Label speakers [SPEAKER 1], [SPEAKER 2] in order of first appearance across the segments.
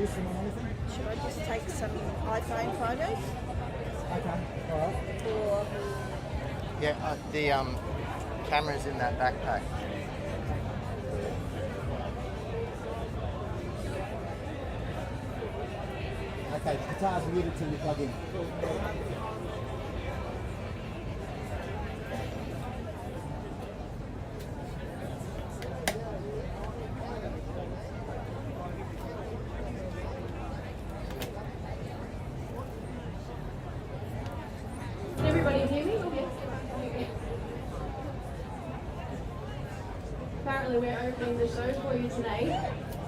[SPEAKER 1] listen on anything?
[SPEAKER 2] Should I just take some iPhone photos?
[SPEAKER 1] Okay, all right.
[SPEAKER 2] Or
[SPEAKER 3] Yeah, the camera's in that backpack.
[SPEAKER 1] Okay, the guitar's muted till you plug in.
[SPEAKER 4] Can everybody hear me? Yes. Apparently we're opening the show for you today.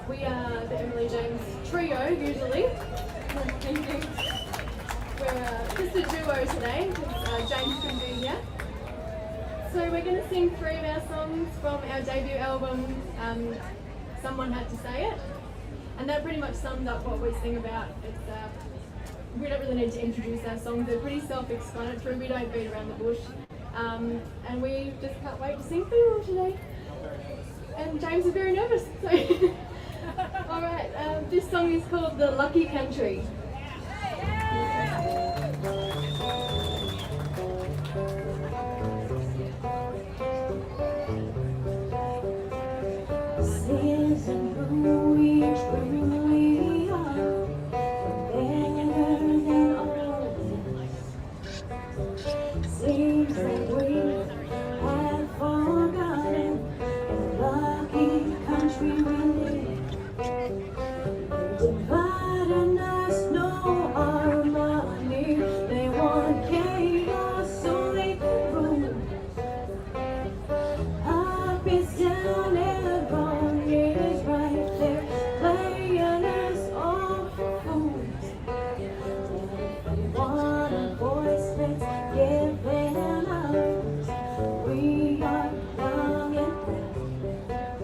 [SPEAKER 4] We are the Emily James Trio, usually. Thank you. We're just a duo today, because James couldn't be here. So we're going to sing 3 of our songs from our debut album, Someone Had to Say It. And that pretty much sums up what we sing about. It's, we don't really need to introduce our songs, they're pretty self-explanatory, we don't beat around the bush. And we just can't wait to sing for you all today. And James is very nervous, so... Alright, this song is called The Lucky Country.
[SPEAKER 5] Seems like we have forgotten the lucky country we live. Dividing us, no harmony. They want chaos, so they can rule. Up is down and wrong is right. They're playing us all for fools. If they want a voice, let's give them ours. We are young and proud.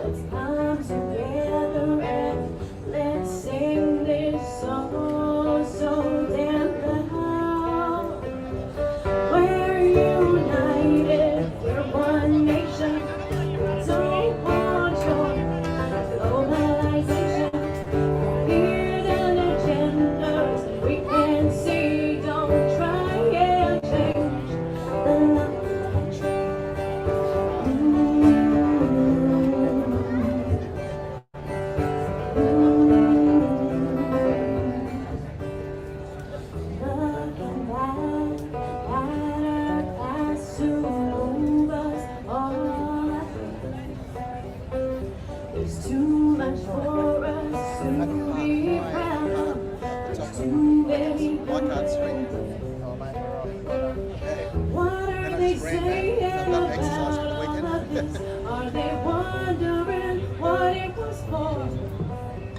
[SPEAKER 5] Let's come together and let's sing this song so damn loud. We're united, we're one nation. We don't want your globalization. We're hidden agendas we can see. Don't try and change the lucky country. Looking back at our past to move us on. There's too much for us to be proud of. There's too many
[SPEAKER 3] I can't swing. Oh, mate, we're off.
[SPEAKER 5] What are they saying about this? Are they wondering what it was for?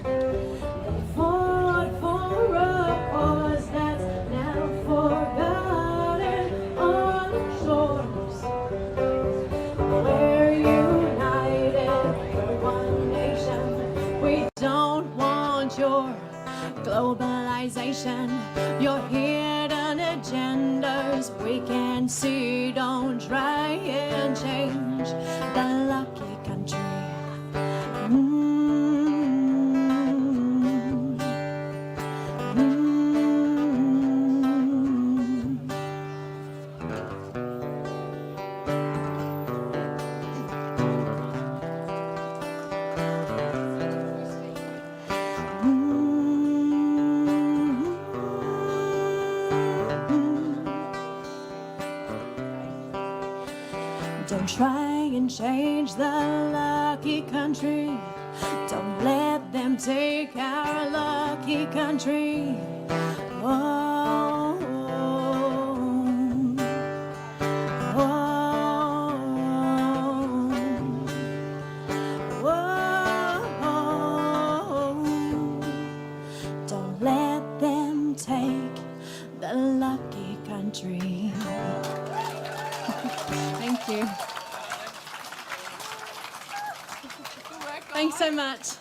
[SPEAKER 5] They fought for a cause that's now forgotten on the shores. We're united, we're one nation. We don't want your globalization, your hidden agendas we can see. Don't try and change the lucky country. Don't try and change the lucky country. Don't let them take our lucky country. Oh, oh, oh. Don't let them take the lucky country. Thank you. Thanks so much.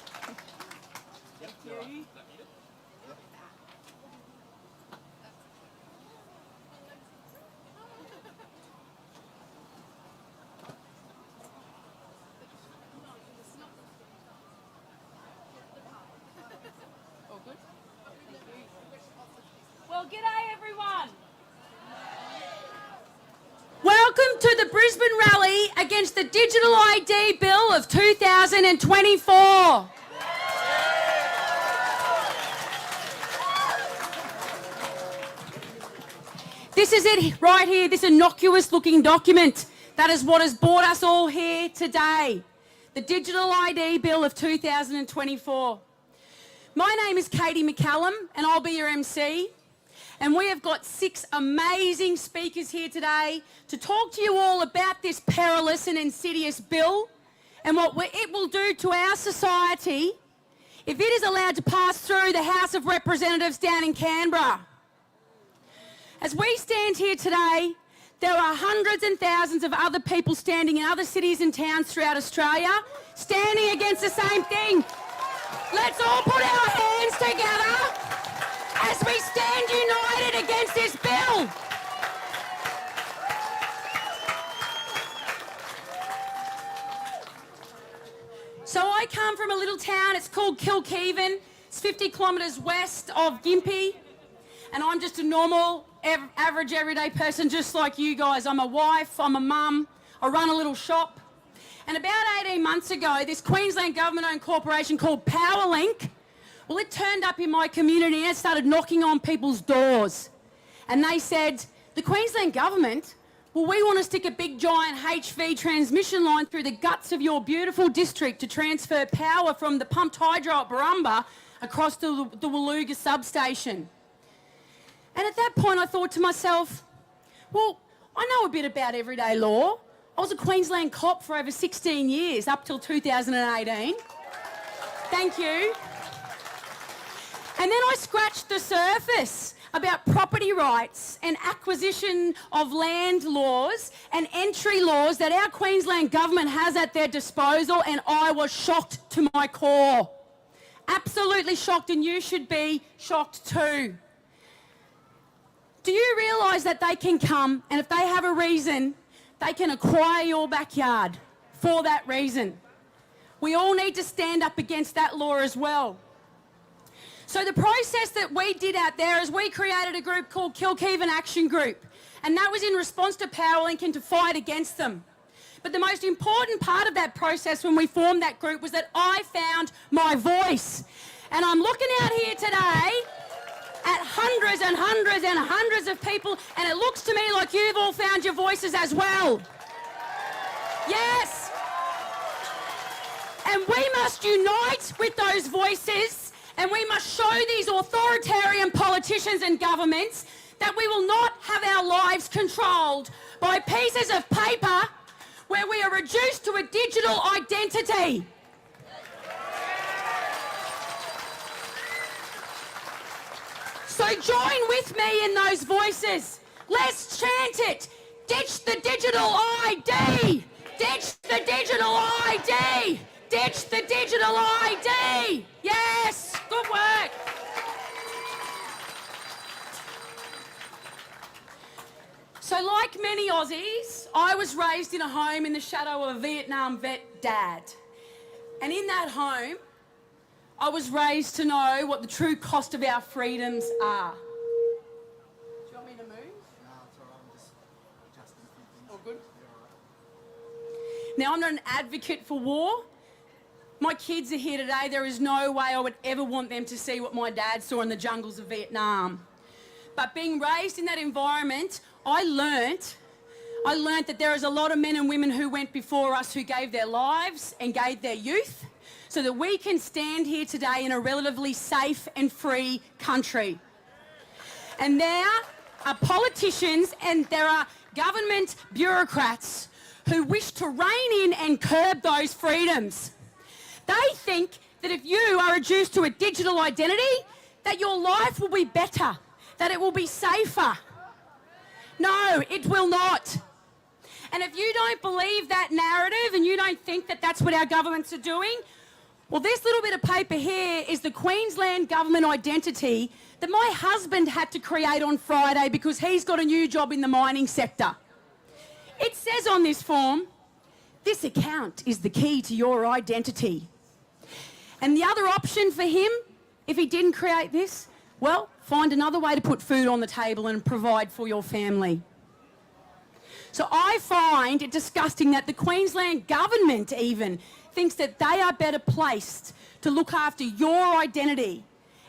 [SPEAKER 6] Well, g'day everyone. Welcome to the Brisbane rally against the Digital ID Bill of 2024. This is it right here, this innocuous looking document. That is what has brought us all here today. The Digital ID Bill of 2024. My name is Katie McCallum and I'll be your MC. And we have got 6 amazing speakers here today to talk to you all about this perilous and insidious bill and what it will do to our society if it is allowed to pass through the House of Representatives down in Canberra. As we stand here today, there are hundreds and thousands of other people standing in other cities and towns throughout Australia, standing against the same thing. Let's all put our hands together as we stand united against this bill. So I come from a little town, it's called Kilkeven. It's 50 kilometres west of Gympie. And I'm just a normal, average, everyday person just like you guys. I'm a wife, I'm a mum, I run a little shop. And about 18 months ago, this Queensland government-owned corporation called Powerlink, well, it turned up in my community and it started knocking on people's doors. And they said, the Queensland government, well, we want to stick a big giant HV transmission line through the guts of your beautiful district to transfer power from the pumped hydro at Barumba across to the Waluga substation. And at that point, I thought to myself, well, I know a bit about everyday law. I was a Queensland cop for over 16 years, up till 2018. Thank you. And then I scratched the surface about property rights and acquisition of land laws and entry laws that our Queensland government has at their disposal, and I was shocked to my core. Absolutely shocked, and you should be shocked too. Do you realise that they can come and if they have a reason, they can acquire your backyard for that reason? We all need to stand up against that law as well. So the process that we did out there is we created a group called Kilkeven Action Group, and that was in response to Powerlink and to fight against them. But the most important part of that process when we formed that group was that I found my voice. And I'm looking out here today at hundreds and hundreds and hundreds of people, and it looks to me like you've all found your voices as well. Yes. And we must unite with those voices, and we must show these authoritarian politicians and governments that we will not have our lives controlled by pieces of paper where we are reduced to a digital identity. So join with me in those voices. Let's chant it. Ditch the digital ID. Ditch the digital ID. Ditch the digital ID. Yes, good work. So like many Aussies, I was raised in a home in the shadow of a Vietnam vet dad. And in that home, I was raised to know what the true cost of our freedoms are. Do you want me to move?
[SPEAKER 1] No, it's all right. I'm just adjusting a few things.
[SPEAKER 6] All good? Now, I'm not an advocate for war. My kids are here today. There is no way I would ever want them to see what my dad saw in the jungles of Vietnam. But being raised in that environment, I learnt that there is a lot of men and women who went before us who gave their lives and gave their youth so that we can stand here today in a relatively safe and free country. And there are politicians and there are government bureaucrats who wish to rein in and curb those freedoms. They think that if you are reduced to a digital identity, that your life will be better, that it will be safer. No, it will not. And if you don't believe that narrative and you don't think that that's what our governments are doing, well, this little bit of paper here is the Queensland government identity that my husband had to create on Friday because he's got a new job in the mining sector. It says on this form, this account is the key to your identity. And the other option for him, if he didn't create this, Well, find another way to put food on the table and provide for your family. So I find it disgusting that the Queensland government even thinks that they are better placed to look after your identity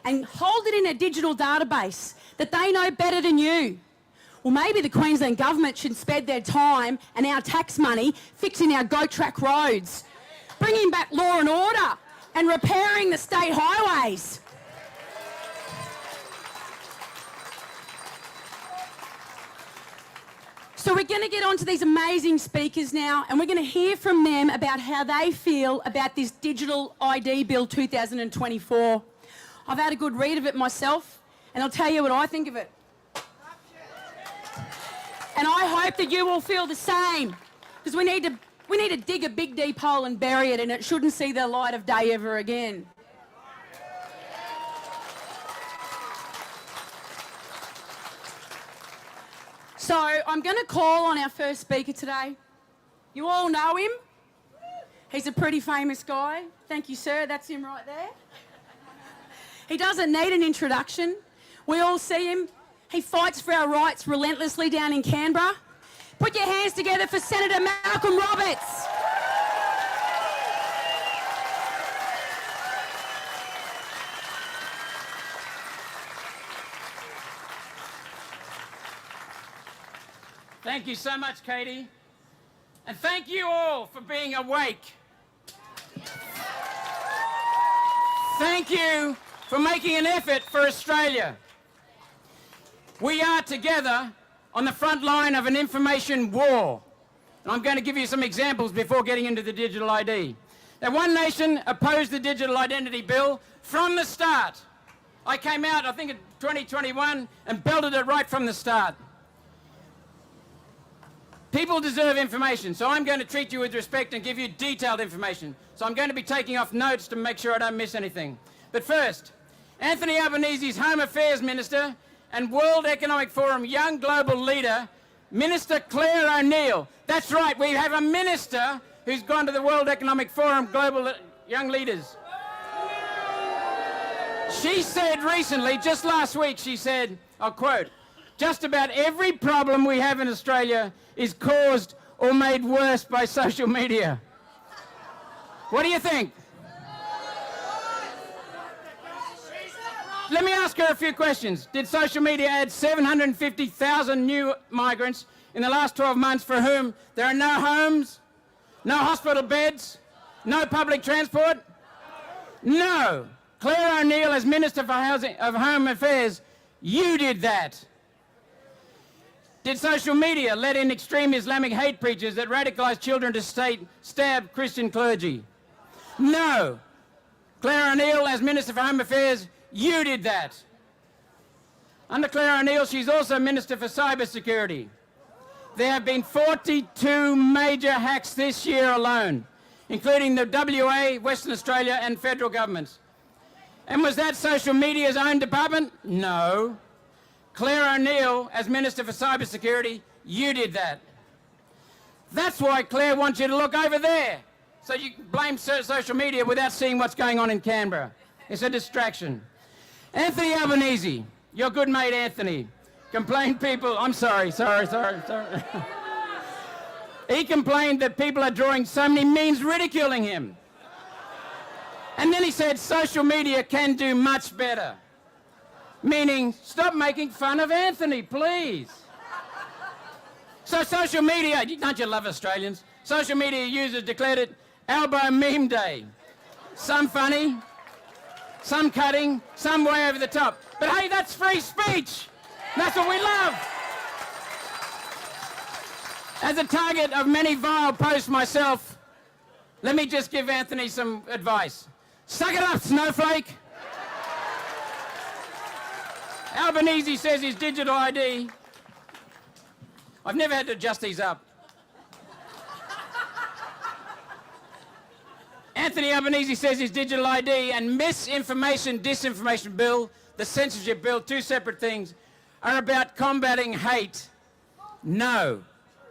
[SPEAKER 6] and hold it in a digital database, that they know better than you. Well, maybe the Queensland government should spend their time and our tax money fixing our goat track roads, bringing back law and order and repairing the state highways. So we're going to get on to these amazing speakers now, and we're going to hear from them about how they feel about this Digital ID Bill 2024. I've had a good read of it myself, and I'll tell you what I think of it. And I hope that you will feel the same, because we need to dig a big deep hole and bury it, and it shouldn't see the light of day ever again. So I'm going to call on our first speaker today. You all know him. He's a pretty famous guy. Thank you, sir. That's him right there. He doesn't need an introduction. We all see him. He fights for our rights relentlessly down in Canberra. Put your hands together for Senator Malcolm Roberts.
[SPEAKER 7] Thank you so much, Katie. And thank you all for being awake. Thank you for making an effort for Australia. We are together on the front line of an information war. And I'm going to give you some examples before getting into the digital ID. Now, One Nation opposed the Digital Identity Bill from the start. I came out, I think, in 2021 and belted it right from the start. People deserve information, so I'm going to treat you with respect and give you detailed information. So I'm going to be taking off notes to make sure I don't miss anything. But first, Anthony Albanese's Home Affairs Minister and World Economic Forum Young Global Leader, Minister Claire O'Neill. That's right, we have a minister who's gone to the World Economic Forum Global Young Leaders. She said recently, just last week, she said, I'll quote, "Just about every problem we have in Australia is caused or made worse by social media." What do you think? Let me ask her a few questions. Did social media add 750,000 new migrants in the last 12 months for whom there are no homes, no hospital beds, no public transport? No. Claire O'Neill, as Minister for Home Affairs, you did that. Did social media let in extreme Islamic hate preachers that radicalise children to stab Christian clergy? No. Claire O'Neill, as Minister for Home Affairs, you did that. Under Claire O'Neill, she's also Minister for Cyber Security. There have been 42 major hacks this year alone, including the WA, Western Australia and federal governments. And was that social media's own department? No. Claire O'Neill, as Minister for Cyber Security, you did that. That's why Claire wants you to look over there, so you can blame social media without seeing what's going on in Canberra. It's a distraction. Anthony Albanese, your good mate Anthony, complained people, I'm sorry. He complained that people are drawing so many memes ridiculing him. And then he said social media can do much better. Meaning, stop making fun of Anthony, please. So social media, don't you love Australians? Social media users declared it Albo Meme Day. Some funny, some cutting, some way over the top. But hey, that's free speech. That's what we love. As a target of many vile posts myself, let me just give Anthony some advice. Suck it up, snowflake. Albanese says his digital ID. I've never had to adjust these up. Anthony Albanese says his digital ID and misinformation, disinformation bill, the censorship bill, two separate things, are about combating hate. No.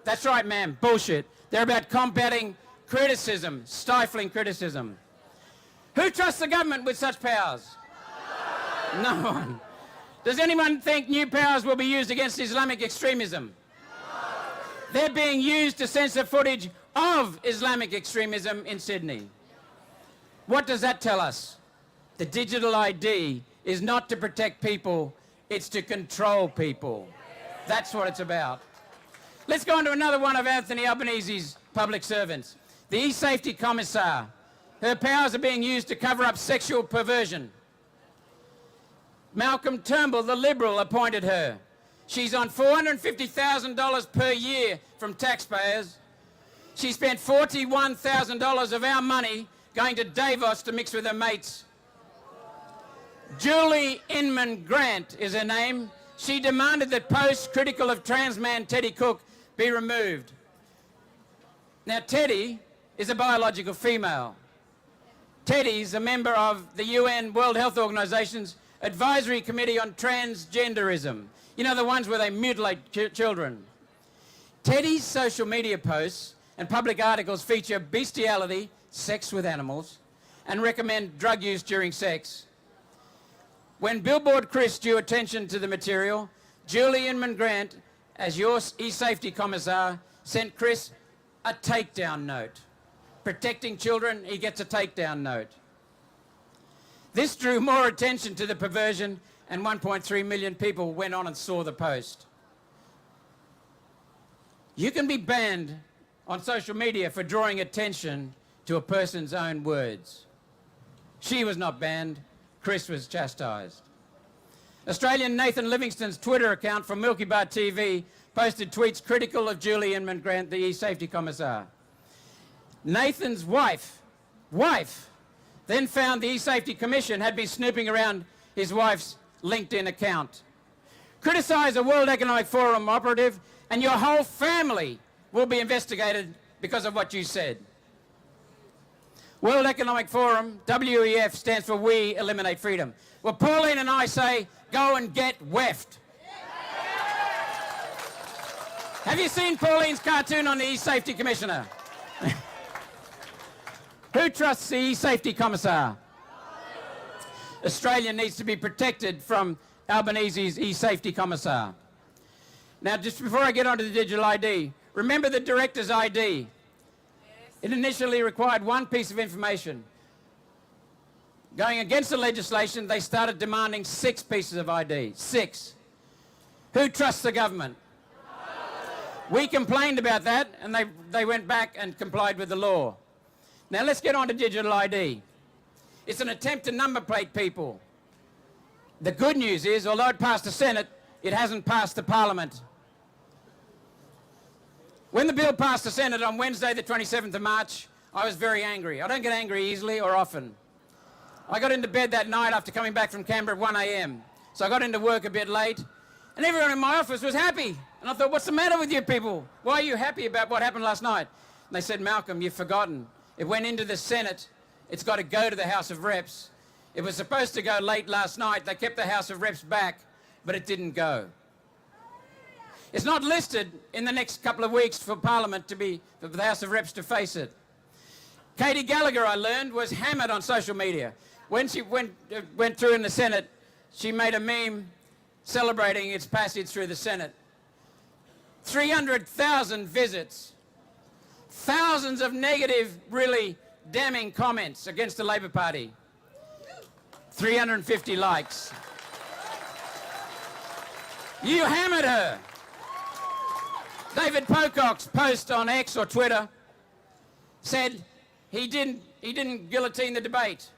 [SPEAKER 7] That's right, ma'am. Bullshit. They're about combating criticism, stifling criticism. Who trusts the government with such powers? No one. Does anyone think new powers will be used against Islamic extremism? They're being used to censor footage of Islamic extremism in Sydney. What does that tell us? The digital ID is not to protect people, it's to control people. That's what it's about. Let's go on to another one of Anthony Albanese's public servants. The E-Safety Commissar. Her powers are being used to cover up sexual perversion. Malcolm Turnbull, the Liberal, appointed her. She's on $450,000 per year from taxpayers. She spent $41,000 of our money going to Davos to mix with her mates. Julie Inman Grant is her name. She demanded that posts critical of trans man Teddy Cook be removed. Now, Teddy is a biological female. Teddy's a member of the UN World Health Organization's Advisory Committee on Transgenderism. You know, the ones where they mutilate children. Teddy's social media posts and public articles feature bestiality, sex with animals, and recommend drug use during sex. When Billboard Chris drew attention to the material, Julie Inman Grant, as your E-Safety Commissar, sent Chris a takedown note. Protecting children, he gets a takedown note. This drew more attention to the perversion, and 1.3 million people went on and saw the post. You can be banned on social media for drawing attention to a person's own words. She was not banned, Chris was chastised. Australian Nathan Livingston's Twitter account from Milky Bar TV posted tweets critical of Julie Inman Grant, the E-Safety Commissar. Nathan's wife, then found the E-Safety Commission had been snooping around his wife's LinkedIn account. Criticise a World Economic Forum operative and your whole family will be investigated because of what you said. World Economic Forum, WEF, stands for We Eliminate Freedom. Well, Pauline and I say, go and get weft. Have you seen Pauline's cartoon on the E-Safety Commissioner? Who trusts the E-Safety Commissar? Australia needs to be protected from Albanese's E-Safety Commissar. Now, just before I get on to the digital ID, remember the Director's ID. It initially required one piece of information. Going against the legislation, they started demanding 6 pieces of ID. 6. Who trusts the government? We complained about that, and they went back and complied with the law. Now let's get on to digital ID. It's an attempt to number plate people. The good news is, although it passed the Senate, it hasn't passed the Parliament. When the bill passed the Senate on Wednesday, the 27th of March, I was very angry. I don't get angry easily or often. I got into bed that night after coming back from Canberra at 1 a.m. So I got into work a bit late, and everyone in my office was happy. And I thought, what's the matter with you people? Why are you happy about what happened last night? And they said, Malcolm, you've forgotten. It went into the Senate. It's got to go to the House of Reps. It was supposed to go late last night. They kept the House of Reps back, but it didn't go. It's not listed in the next couple of weeks for Parliament for the House of Reps to face it. Katie Gallagher, I learned, was hammered on social media. When she went through in the Senate, she made a meme celebrating its passage through the Senate. 300,000 visits. Thousands of negative, really damning comments against the Labor Party. 350 likes. You hammered her. David Pocock's post on X or Twitter said he didn't guillotine the debate.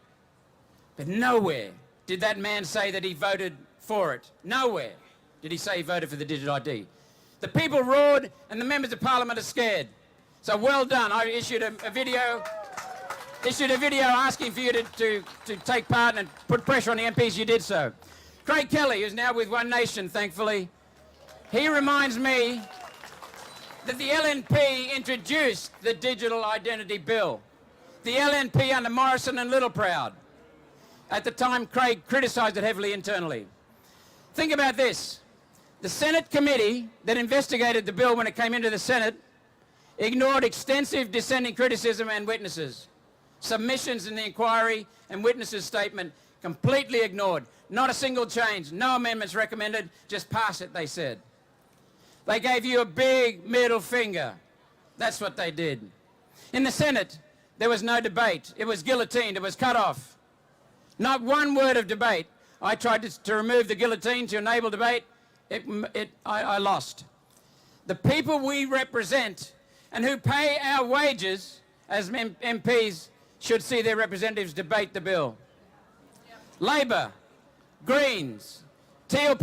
[SPEAKER 7] But nowhere did that man say that he voted for it. Nowhere did he say he voted for the digital ID. The people roared and the members of Parliament are scared. So well done. I issued a video asking for you to take part and put pressure on the MPs. You did so. Craig Kelly, who's now with One Nation, thankfully, he reminds me that the LNP introduced the Digital Identity Bill. The LNP under Morrison and Littleproud. At the time, Craig criticised it heavily internally. Think about this. The Senate committee that investigated the bill when it came into the Senate ignored extensive dissenting criticism and witnesses. Submissions in the inquiry and witnesses' statement completely ignored. Not a single change, no amendments recommended, just pass it, they said. They gave you a big middle finger. That's what they did. In the Senate, there was no debate. It was guillotined, it was cut off. Not one word of debate. I tried to remove the guillotine to enable debate. I lost. The people we represent and who pay our wages as MPs should see their representatives debate the bill. Labor, Greens, Teal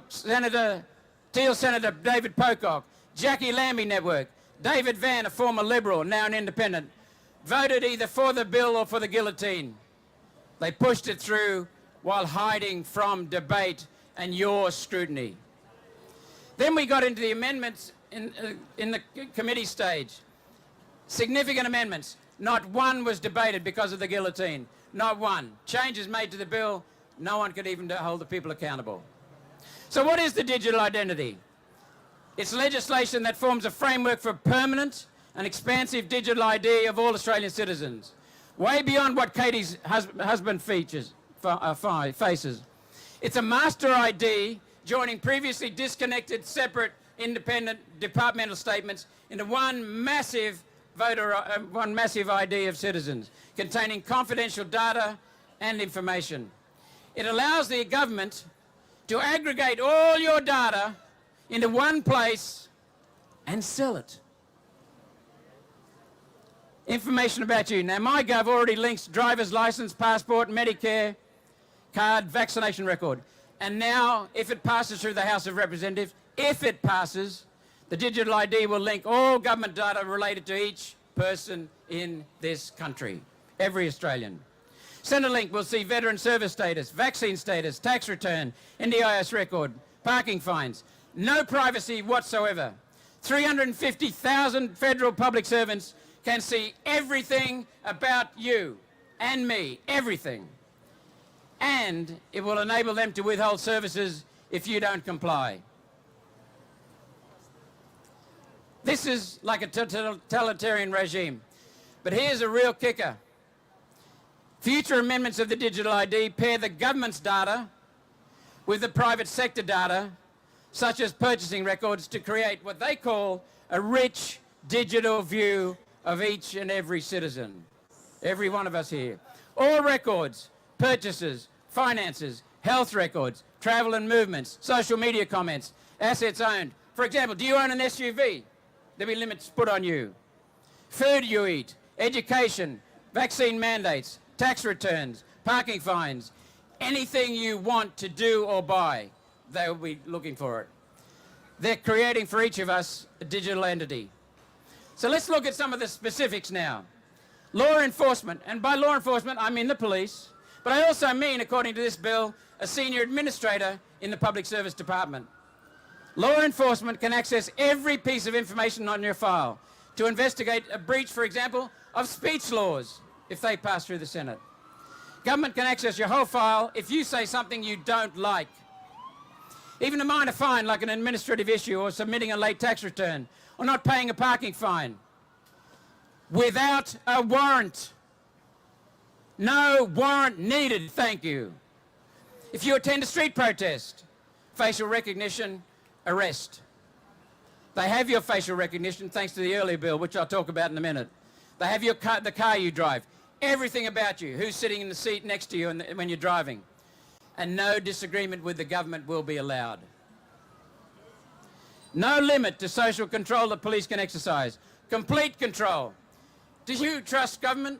[SPEAKER 7] Senator David Pocock, Jackie Lambie Network, David Van, a former Liberal, now an independent, voted either for the bill or for the guillotine. They pushed it through while hiding from debate and your scrutiny. Then we got into the amendments in the committee stage. Significant amendments. Not one was debated because of the guillotine. Not one. Changes made to the bill. No one could even hold the people accountable. So what is the digital identity? It's legislation that forms a framework for permanent and expansive digital ID of all Australian citizens, way beyond what Katie's husband faces. It's a master ID joining previously disconnected, separate, independent departmental statements into one massive ID of citizens, containing confidential data and information. It allows the government to aggregate all your data into one place and sell it. Information about you. Now, MyGov already links driver's license, passport, Medicare card, vaccination record. And now, if it passes through the House of Representatives, if it passes, the digital ID will link all government data related to each person in this country, every Australian. Centrelink will see veteran service status, vaccine status, tax return, NDIS record, parking fines. No privacy whatsoever. 350,000 federal public servants can see everything about you and me, everything. And it will enable them to withhold services if you don't comply. This is like a totalitarian regime. But here's a real kicker. Future amendments of the digital ID pair the government's data with the private sector data, such as purchasing records, to create what they call a rich digital view of each and every citizen, every one of us here. All records, purchases, finances, health records, travel and movements, social media comments, assets owned. For example, do you own an SUV? There'll be limits put on you. Food you eat, education, vaccine mandates, tax returns, parking fines, anything you want to do or buy, they will be looking for it. They're creating for each of us a digital entity. So let's look at some of the specifics now. Law enforcement, and by law enforcement I mean the police, but I also mean, according to this bill, a senior administrator in the Public Service Department. Law enforcement can access every piece of information on your file to investigate a breach, for example, of speech laws if they pass through the Senate. Government can access your whole file if you say something you don't like. Even a minor fine like an administrative issue or submitting a late tax return or not paying a parking fine without a warrant. No warrant needed, thank you. If you attend a street protest, facial recognition, arrest. They have your facial recognition thanks to the earlier bill, which I'll talk about in a minute. They have your car, the car you drive, everything about you, who's sitting in the seat next to you when you're driving. And no disagreement with the government will be allowed. No limit to social control that police can exercise. Complete control. Do you trust government?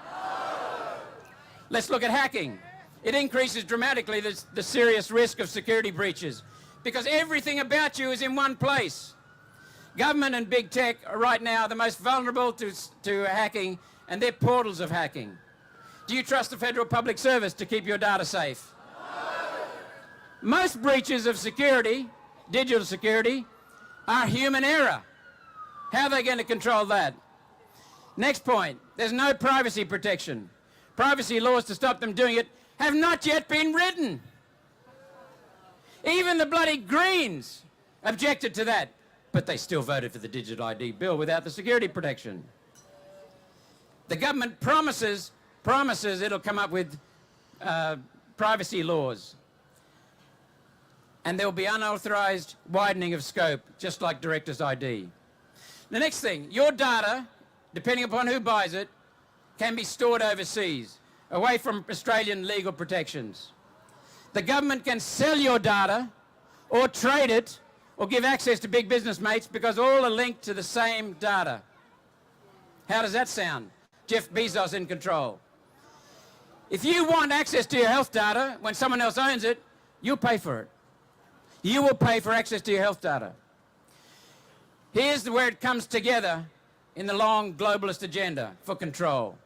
[SPEAKER 7] No. Let's look at hacking. It increases dramatically the serious risk of security breaches because everything about you is in one place. Government and big tech are right now the most vulnerable to hacking, and they're portals of hacking. Do you trust the Federal Public Service to keep your data safe? No. Most breaches of security, digital security, are human error. How are they going to control that? Next point, there's no privacy protection. Privacy laws to stop them doing it have not yet been written. Even the bloody Greens objected to that, but they still voted for the digital ID bill without the security protection. The government promises it'll come up with privacy laws. And there will be unauthorised widening of scope, just like Director's ID. The next thing, your data, depending upon who buys it, can be stored overseas, away from Australian legal protections. The government can sell your data or trade it or give access to big business mates because all are linked to the same data. How does that sound? Jeff Bezos in control. If you want access to your health data when someone else owns it, you'll pay for it. You will pay for access to your health data. Here's where it comes together in the long globalist agenda for control.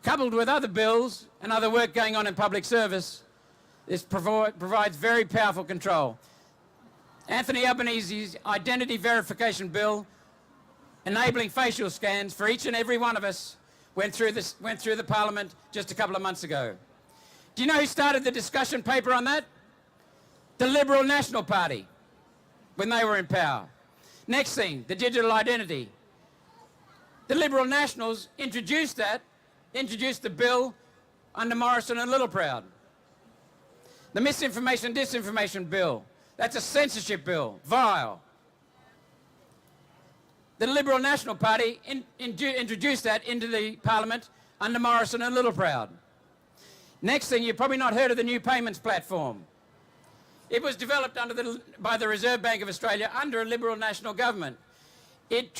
[SPEAKER 7] Coupled with other bills and other work going on in public service, this provides very powerful control. Anthony Albanese's identity verification bill, enabling facial scans for each and every one of us, went through the Parliament just a couple of months ago. Do you know who started the discussion paper on that? The Liberal National Party, when they were in power. Next thing, the digital identity. The Liberal Nationals introduced the bill under Morrison and Littleproud. The misinformation and disinformation bill, that's a censorship bill, vile. The Liberal National Party introduced that into the Parliament under Morrison and Littleproud. Next thing, you've probably not heard of the new payments platform. It was developed by the Reserve Bank of Australia under a Liberal national government. It's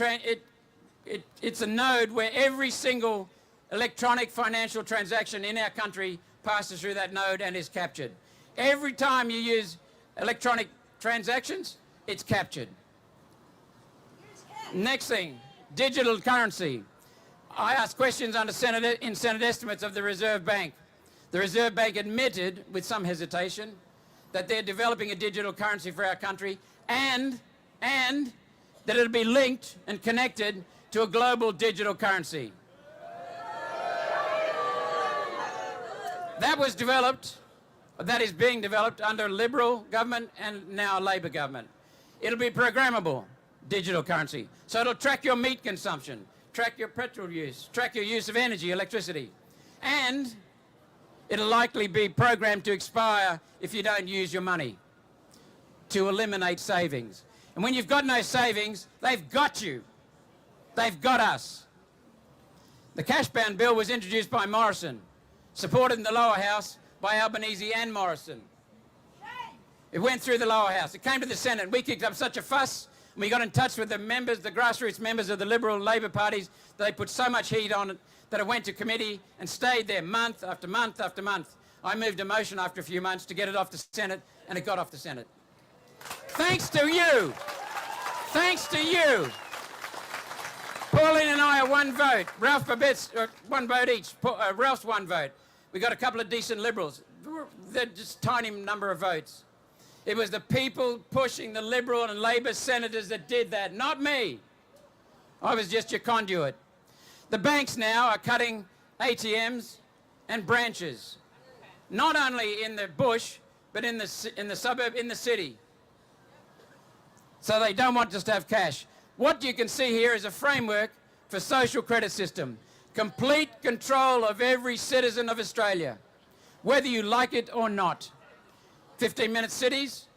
[SPEAKER 7] a node where every single electronic financial transaction in our country passes through that node and is captured. Every time you use electronic transactions, it's captured. Next thing, digital currency. I asked questions under Senate estimates of the Reserve Bank. The Reserve Bank admitted, with some hesitation, that they're developing a digital currency for our country and that it'll be linked and connected to a global digital currency. That was developed, that is being developed under Liberal government and now Labor government. It'll be programmable digital currency. So it'll track your meat consumption, track your petrol use, track your use of energy, electricity. And it'll likely be programmed to expire if you don't use your money, to eliminate savings. And when you've got no savings, they've got you. They've got us. The cash ban bill was introduced by Morrison, supported in the lower house by Albanese and Morrison. It went through the lower house. It came to the Senate. We kicked up such a fuss, and we got in touch with the members, the grassroots members of the Liberal and Labor parties, that they put so much heat on it that it went to committee and stayed there month after month after month. I moved a motion after a few months to get it off the Senate, and it got off the Senate. Thanks to you. Thanks to you. Pauline and I are one vote. Ralph Babette's one vote each. Ralph's one vote. We got a couple of decent Liberals. They're just a tiny number of votes. It was the people pushing the Liberal and Labor senators that did that, not me. I was just your conduit. The banks now are cutting ATMs and branches, not only in the bush, but in the suburb, in the city. So they don't want us to have cash. What you can see here is a framework for social credit system. Complete control of every citizen of Australia, whether you like it or not. 15-minute cities,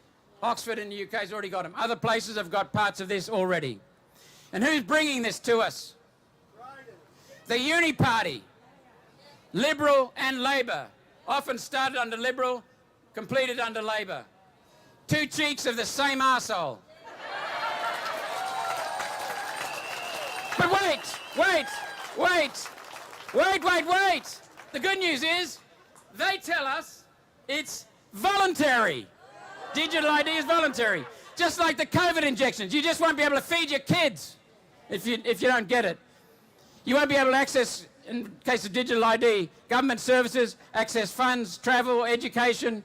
[SPEAKER 7] Oxford in the UK has already got them. Other places have got parts of this already. And who's bringing this to us? The Uni Party, Liberal and Labor, often started under Liberal, completed under Labor. Two cheeks of the same arsehole. But wait. The good news is, they tell us it's voluntary. Digital ID is voluntary. Just like the COVID injections. You just won't be able to feed your kids if you don't get it. You won't be able to access, in case of digital ID, government services, access funds, travel, education,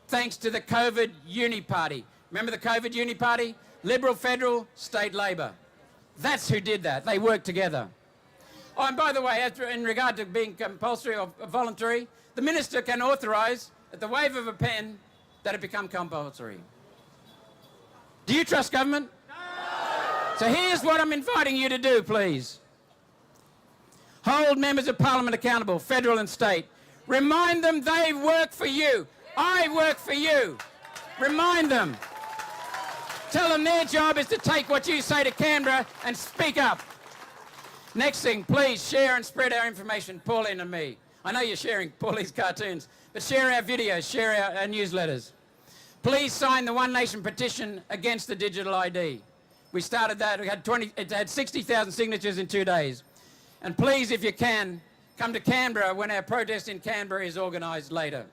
[SPEAKER 7] thanks to the COVID Uni Party. Remember the COVID Uni Party? Liberal, Federal, State Labor. That's who did that. They worked together. Oh, and by the way, in regard to being compulsory or voluntary, the minister can authorise, at the wave of a pen, that it become compulsory. Do you trust government? No! So here's what I'm inviting you to do, please. Hold members of Parliament accountable, federal and state. Remind them they work for you. I work for you. Remind them. Tell them their job is to take what you say to Canberra and speak up. Next thing, please share and spread our information, Pauline and me. I know you're sharing Paulie's cartoons, but share our videos, share our newsletters. Please sign the One Nation petition against the digital ID. We started that, it had 60,000 signatures in 2 days. And please, if you can, come to Canberra when our protest in Canberra is organised later.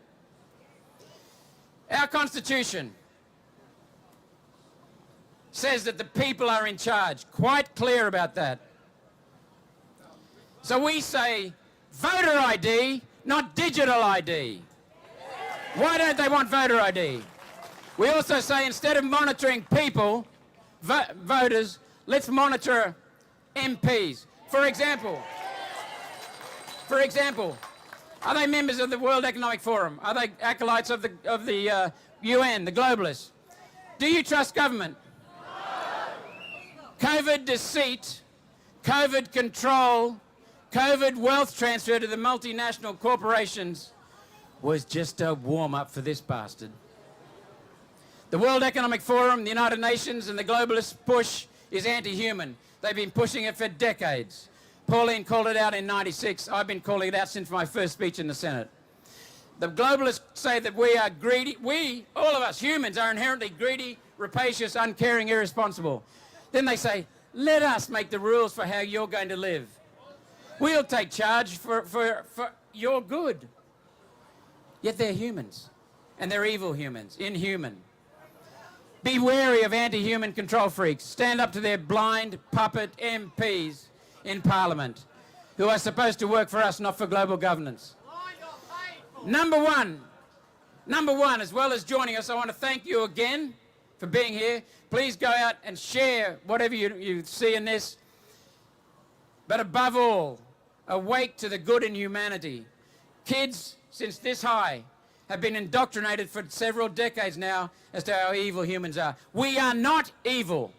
[SPEAKER 7] Our Constitution says that the people are in charge, quite clear about that. So we say voter ID, not digital ID. Why don't they want voter ID? We also say instead of monitoring people, voters, let's monitor MPs. For example, are they members of the World Economic Forum? Are they acolytes of the UN, the globalists? Do you trust government? COVID deceit, COVID control, COVID wealth transfer to the multinational corporations was just a warm-up for this bastard. The World Economic Forum, the United Nations and the globalist push is anti-human. They've been pushing it for decades. Pauline called it out in '96. I've been calling it out since my first speech in the Senate. The globalists say that we are greedy. We, all of us humans, are inherently greedy, rapacious, uncaring, irresponsible. Then they say, let us make the rules for how you're going to live. We'll take charge for your good. Yet they're humans. And they're evil humans, inhuman. Be wary of anti-human control freaks. Stand up to their blind puppet MPs in Parliament who are supposed to work for us, not for global governance. Number one, as well as joining us, I want to thank you again for being here. Please go out and share whatever you see in this. But above all, awake to the good in humanity. Kids, since this high, have been indoctrinated for several decades now as to how evil humans are. We are not evil.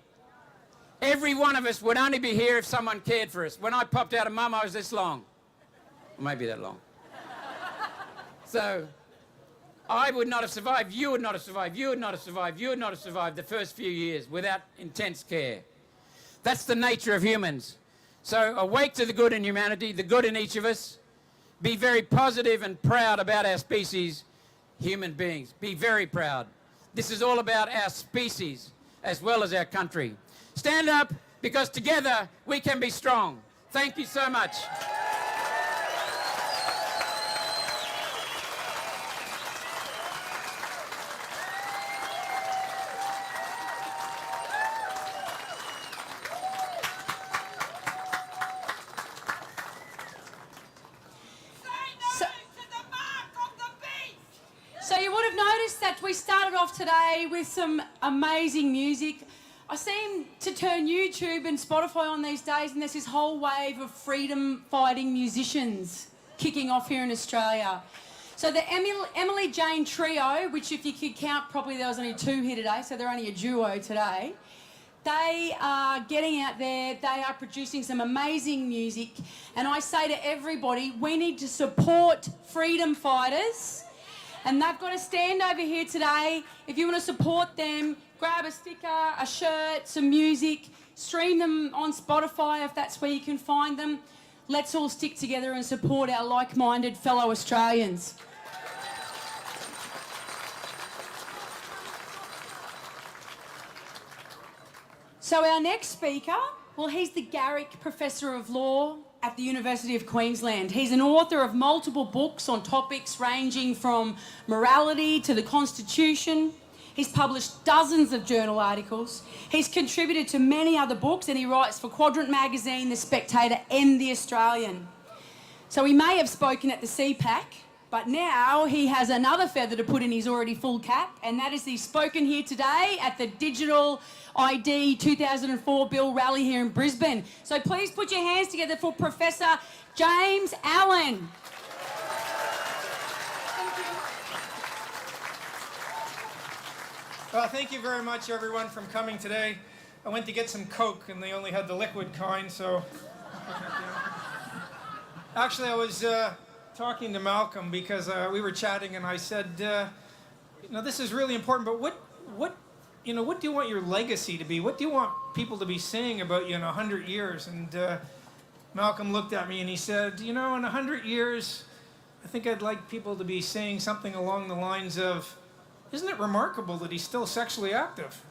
[SPEAKER 7] Every one of us would only be here if someone cared for us. When I popped out of mum, I was this long. Maybe that long. So, I would not have survived, you would not have survived, you would not have survived, you would not have survived the first few years without intense care. That's the nature of humans. So awake to the good in humanity, the good in each of us. Be very positive and proud about our species, human beings. Be very proud. This is all about our species as well as our country. Stand up, because together we can be strong. Thank you so much.
[SPEAKER 6] So you would have noticed that we started off today with some amazing music. I seem to turn YouTube and Spotify on these days, and there's this whole wave of freedom-fighting musicians kicking off here in Australia. So the Emily Jane Trio, which if you could count properly, there was only 2 here today, so they're only a duo today. They are getting out there, they are producing some amazing music, and I say to everybody, we need to support freedom fighters, and they've got a stand over here today. If you want to support them, grab a sticker, a shirt, some music, stream them on Spotify if that's where you can find them. Let's all stick together and support our like-minded fellow Australians. So our next speaker, well, he's the Garrick Professor of Law at the University of Queensland. He's an author of multiple books on topics ranging from morality to the Constitution. He's published dozens of journal articles. He's contributed to many other books, and he writes for Quadrant Magazine, The Spectator and The Australian. So he may have spoken at the CPAC, but now he has another feather to put in his already full cap, and that is he's spoken here today at the Digital ID 2004 Bill rally here in Brisbane. So please put your hands together for Professor James Allen.
[SPEAKER 8] Well, thank you very much, everyone, for coming today. I went to get some Coke, and they only had the liquid kind, so... Actually, I was talking to Malcolm because we were chatting, and I said, this is really important, but what do you want your legacy to be? What do you want people to be saying about you in 100 years? And Malcolm looked at me and he said, in 100 years, I think I'd like people to be saying something along the lines of, isn't it remarkable that he's still sexually active?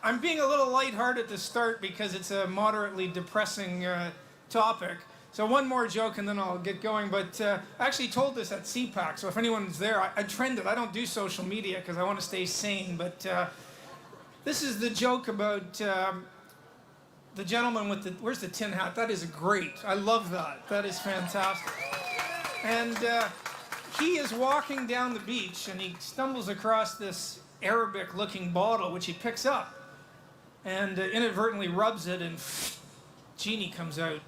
[SPEAKER 8] I'm being a little lighthearted to start because it's a moderately depressing topic. So one more joke and then I'll get going. But I actually told this at CPAC, so if anyone's there, I trended. I don't do social media because I want to stay sane. But this is the joke about the gentleman with where's the tin hat? That is great. I love that. That is fantastic. And he is walking down the beach and he stumbles across this Arabic-looking bottle, which he picks up and inadvertently rubs it, and genie comes out.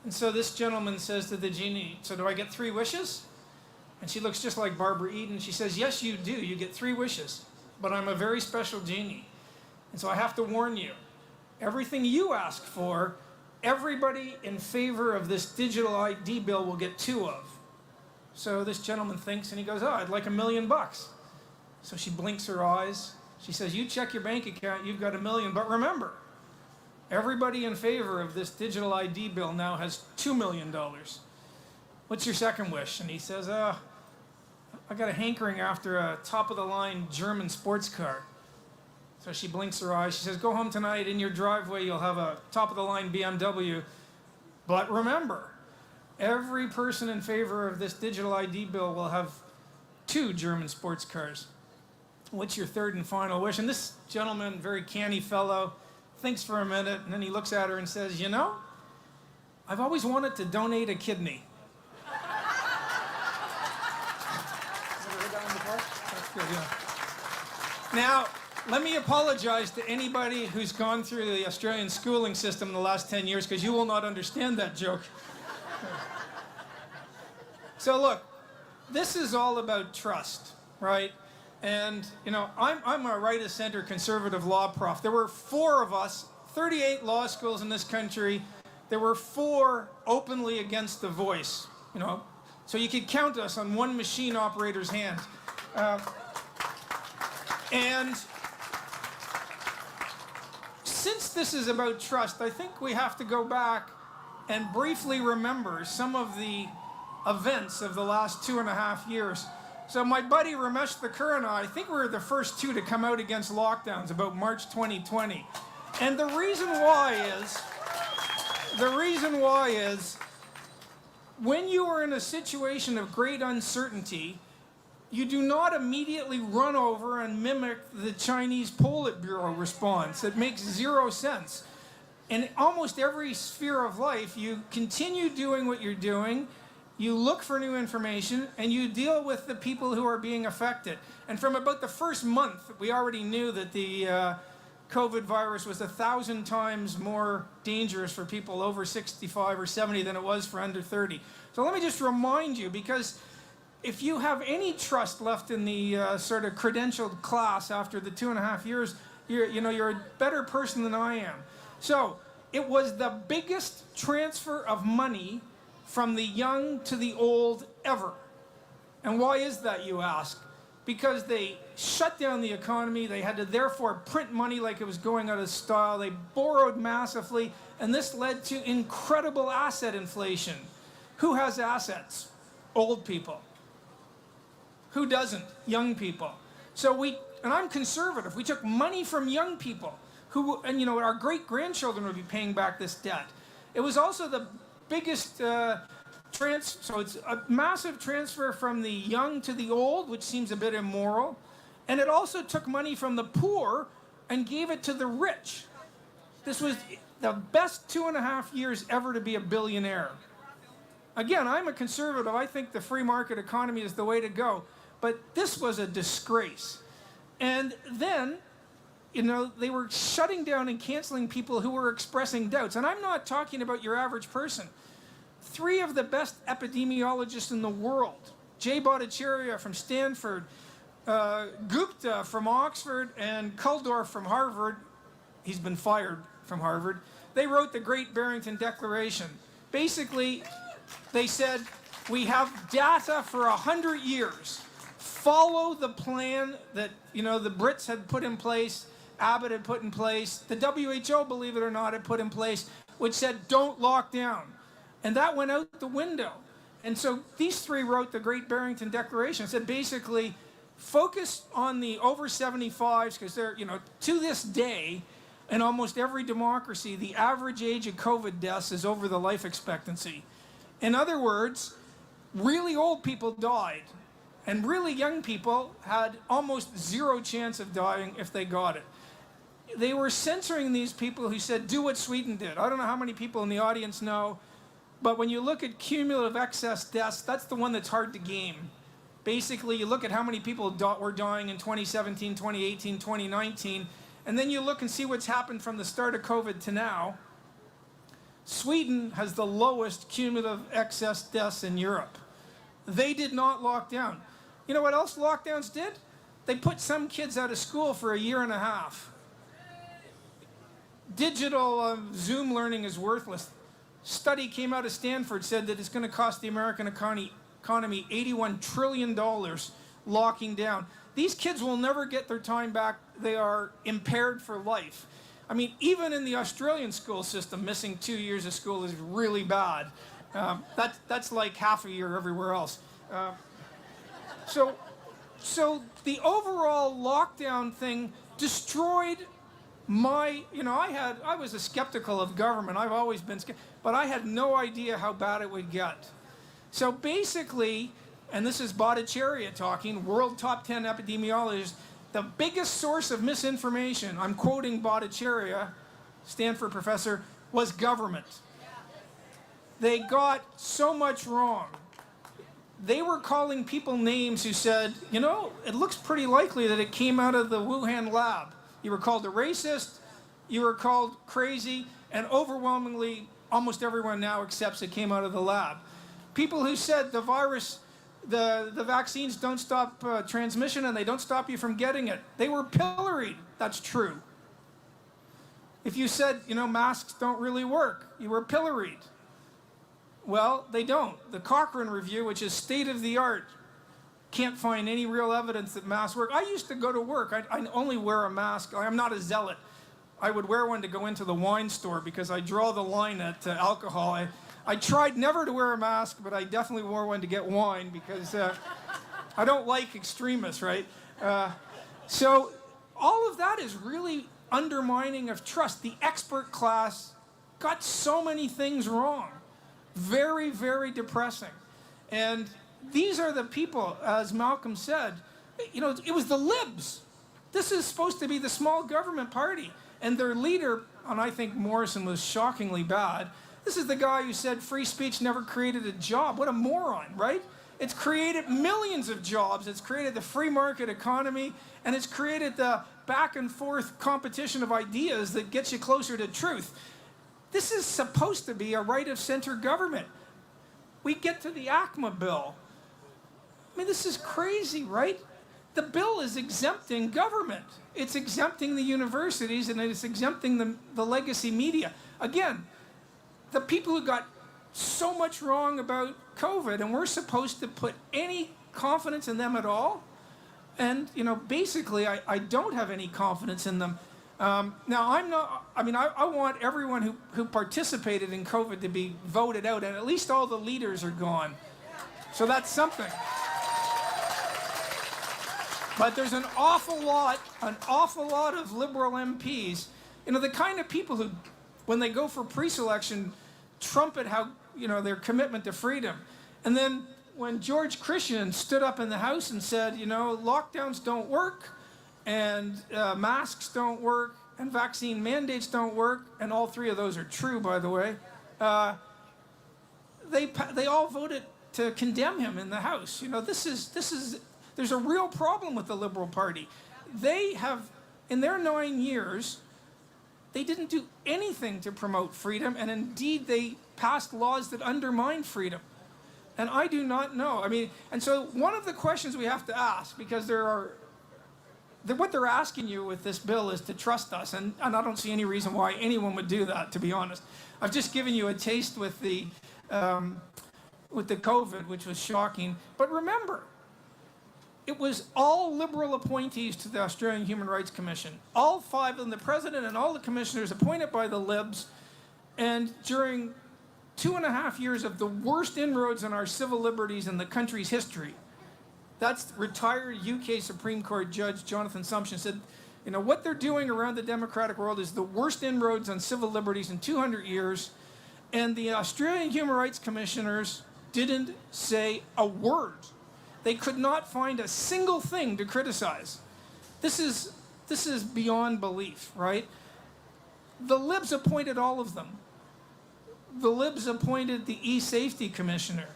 [SPEAKER 8] And so this gentleman says to the genie, so do I get 3 wishes? And she looks just like Barbara Eden. She says, yes, you do. You get 3 wishes. But I'm a very special genie. And so I have to warn you, everything you ask for, everybody in favor of this digital ID bill will get 2 of. So this gentleman thinks and he goes, I'd like $1 million. So she blinks her eyes. She says, you check your bank account, you've got $1 million. But remember, everybody in favor of this digital ID bill now has $2 million. What's your second wish? And he says, I got a hankering after a top-of-the-line German sports car. So she blinks her eyes. She says, go home tonight. In your driveway, you'll have a top-of-the-line BMW. But remember, every person in favor of this digital ID bill will have 2 German sports cars. What's your third and final wish? And this gentleman, very canny fellow, thinks for a minute, and then he looks at her and says, I've always wanted to donate a kidney. That's good, yeah. Now, let me apologize to anybody who's gone through the Australian schooling system in the last 10 years, because you will not understand that joke. So look, this is all about trust, right? And, I'm a right-of-center conservative law prof. There were 4 of us, 38 law schools in this country. There were 4 openly against the voice, So you could count us on one machine operator's hand. And since this is about trust, I think we have to go back and briefly remember some of the events of the last 2.5 years. So my buddy Ramesh Thakur and I think we were the first 2 to come out against lockdowns about March 2020. And the reason why is when you are in a situation of great uncertainty, you do not immediately run over and mimic the Chinese Politburo response. It makes 0 sense. In almost every sphere of life, you continue doing what you're doing. You look for new information, and you deal with the people who are being affected. And from about the first month, we already knew that the COVID virus was 1,000 times more dangerous for people over 65 or 70 than it was for under 30. So let me just remind you, because if you have any trust left in the sort of credentialed class after the 2.5 years, you're a better person than I am. So it was the biggest transfer of money from the young to the old ever. And why is that, you ask? Because they shut down the economy. They had to therefore print money like it was going out of style. They borrowed massively, and this led to incredible asset inflation. Who has assets? Old people. Who doesn't? Young people. So and I'm conservative, we took money from young people and our great-grandchildren would be paying back this debt. It was also the biggest so it's a massive transfer from the young to the old, which seems a bit immoral. And it also took money from the poor and gave it to the rich. This was the best 2.5 years ever to be a billionaire. Again, I'm a conservative. I think the free market economy is the way to go. But this was a disgrace. And then, they were shutting down and canceling people who were expressing doubts. And I'm not talking about your average person. 3 of the best epidemiologists in the world, Jay Bhattacharya from Stanford, Gupta from Oxford, and Kuldorf from Harvard, he's been fired from Harvard, they wrote the Great Barrington Declaration. Basically, they said, we have data for 100 years. Follow the plan that, the Brits had put in place, Abbott had put in place, the WHO, believe it or not, had put in place, which said, don't lock down. And that went out the window. And so these three wrote the Great Barrington Declaration. It said basically, focus on the over 75s, because they're, to this day, in almost every democracy, the average age of COVID deaths is over the life expectancy. In other words, really old people died, and really young people had almost zero chance of dying if they got it. They were censoring these people who said, do what Sweden did. I don't know how many people in the audience know, but when you look at cumulative excess deaths, that's the one that's hard to game. Basically, you look at how many people were dying in 2017, 2018, 2019, and then you look and see what's happened from the start of COVID to now. Sweden has the lowest cumulative excess deaths in Europe. They did not lock down. You know what else lockdowns did? They put some kids out of school for a year and a half. Digital Zoom learning is worthless. Study came out of Stanford, said that it's going to cost the American economy $81 trillion locking down. These kids will never get their time back. They are impaired for life. I mean, even in the Australian school system, missing 2 years of school is really bad. That's like half a year everywhere else. So the overall lockdown thing destroyed my, I was a skeptical of government. I've always been skeptical, but I had no idea how bad it would get. So basically, and this is Bhattacharya talking, world top 10 epidemiologists, the biggest source of misinformation, I'm quoting Bhattacharya, Stanford professor, was government. They got so much wrong. They were calling people names who said, it looks pretty likely that it came out of the Wuhan lab. You were called a racist, you were called crazy, and overwhelmingly, almost everyone now accepts it came out of the lab. People who said the virus, the vaccines don't stop transmission and they don't stop you from getting it, they were pilloried. That's true. If you said, masks don't really work, you were pilloried. Well, they don't. The Cochrane Review, which is state-of-the-art, can't find any real evidence that masks work. I used to go to work. I only wear a mask. I'm not a zealot. I would wear one to go into the wine store because I draw the line at alcohol. I tried never to wear a mask, but I definitely wore one to get wine because I don't like extremists, right? So all of that is really undermining of trust. The expert class got so many things wrong. Very, very depressing. And these are the people, as Malcolm said, it was the libs. This is supposed to be the small government party. And their leader, and I think Morrison was shockingly bad, this is the guy who said free speech never created a job. What a moron, right? It's created millions of jobs. It's created the free market economy, and it's created the back and forth competition of ideas that gets you closer to truth. This is supposed to be a right-of-center government. We get to the ACMA bill. I mean, this is crazy, right? The bill is exempting government. It's exempting the universities, and it's exempting the legacy media. Again, the people who got so much wrong about COVID, and we're supposed to put any confidence in them at all. And, basically, I don't have any confidence in them. Now, I want everyone who participated in COVID to be voted out, and at least all the leaders are gone. So that's something. But there's an awful lot of liberal MPs, the kind of people who, when they go for pre-selection, trumpet how, their commitment to freedom. And then when George Christensen stood up in the House and said, lockdowns don't work, and masks don't work, and vaccine mandates don't work, and all three of those are true, by the way, they all voted to condemn him in the House. There's a real problem with the Liberal Party. They have, in their 9 years, they didn't do anything to promote freedom, and indeed they passed laws that undermine freedom. And I do not know. And so one of the questions we have to ask, because there are what they're asking you with this bill is to trust us, and I don't see any reason why anyone would do that, to be honest. I've just given you a taste with the COVID, which was shocking. But remember, it was all Liberal appointees to the Australian Human Rights Commission. All 5 of them, the president and all the commissioners appointed by the Libs, and during 2.5 years of the worst inroads on our civil liberties in the country's history. That's retired UK Supreme Court Judge Jonathan Sumption said, you know, what they're doing around the democratic world is the worst inroads on civil liberties in 200 years, and the Australian Human Rights Commissioners didn't say a word. They could not find a single thing to criticize. This is beyond belief, right? The Libs appointed all of them. The Libs appointed the E-Safety Commissioner.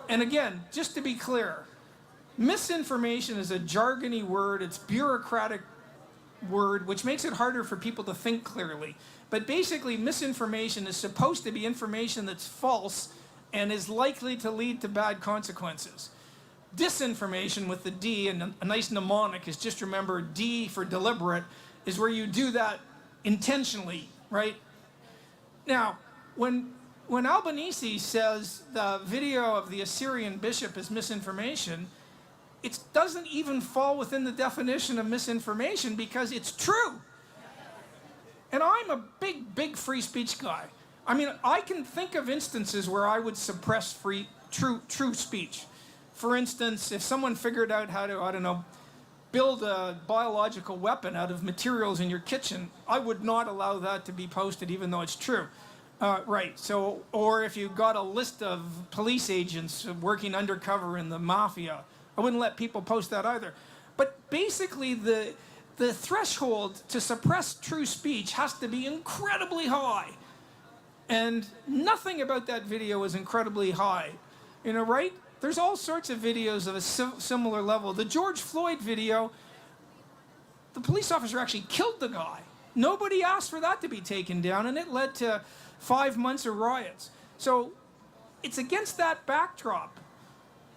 [SPEAKER 8] And again, just to be clear, misinformation is a jargony word, it's bureaucratic word, which makes it harder for people to think clearly. But basically, misinformation is supposed to be information that's false and is likely to lead to bad consequences. Disinformation with the D, and a nice mnemonic is just remember D for deliberate, is where you do that intentionally, right? Now, when Albanese says the video of the Assyrian bishop is misinformation, it doesn't even fall within the definition of misinformation because it's true. And I'm a big free speech guy. I mean, I can think of instances where I would suppress true speech. For instance, if someone figured out how to, I don't know, build a biological weapon out of materials in your kitchen, I would not allow that to be posted even though it's true. Right, so, or if you got a list of police agents working undercover in the mafia, I wouldn't let people post that either. But basically, the threshold to suppress true speech has to be incredibly high. And nothing about that video is incredibly high. You know, right? There's all sorts of videos of a similar level. The George Floyd video, the police officer actually killed the guy. Nobody asked for that to be taken down, and it led to 5 months of riots. So it's against that backdrop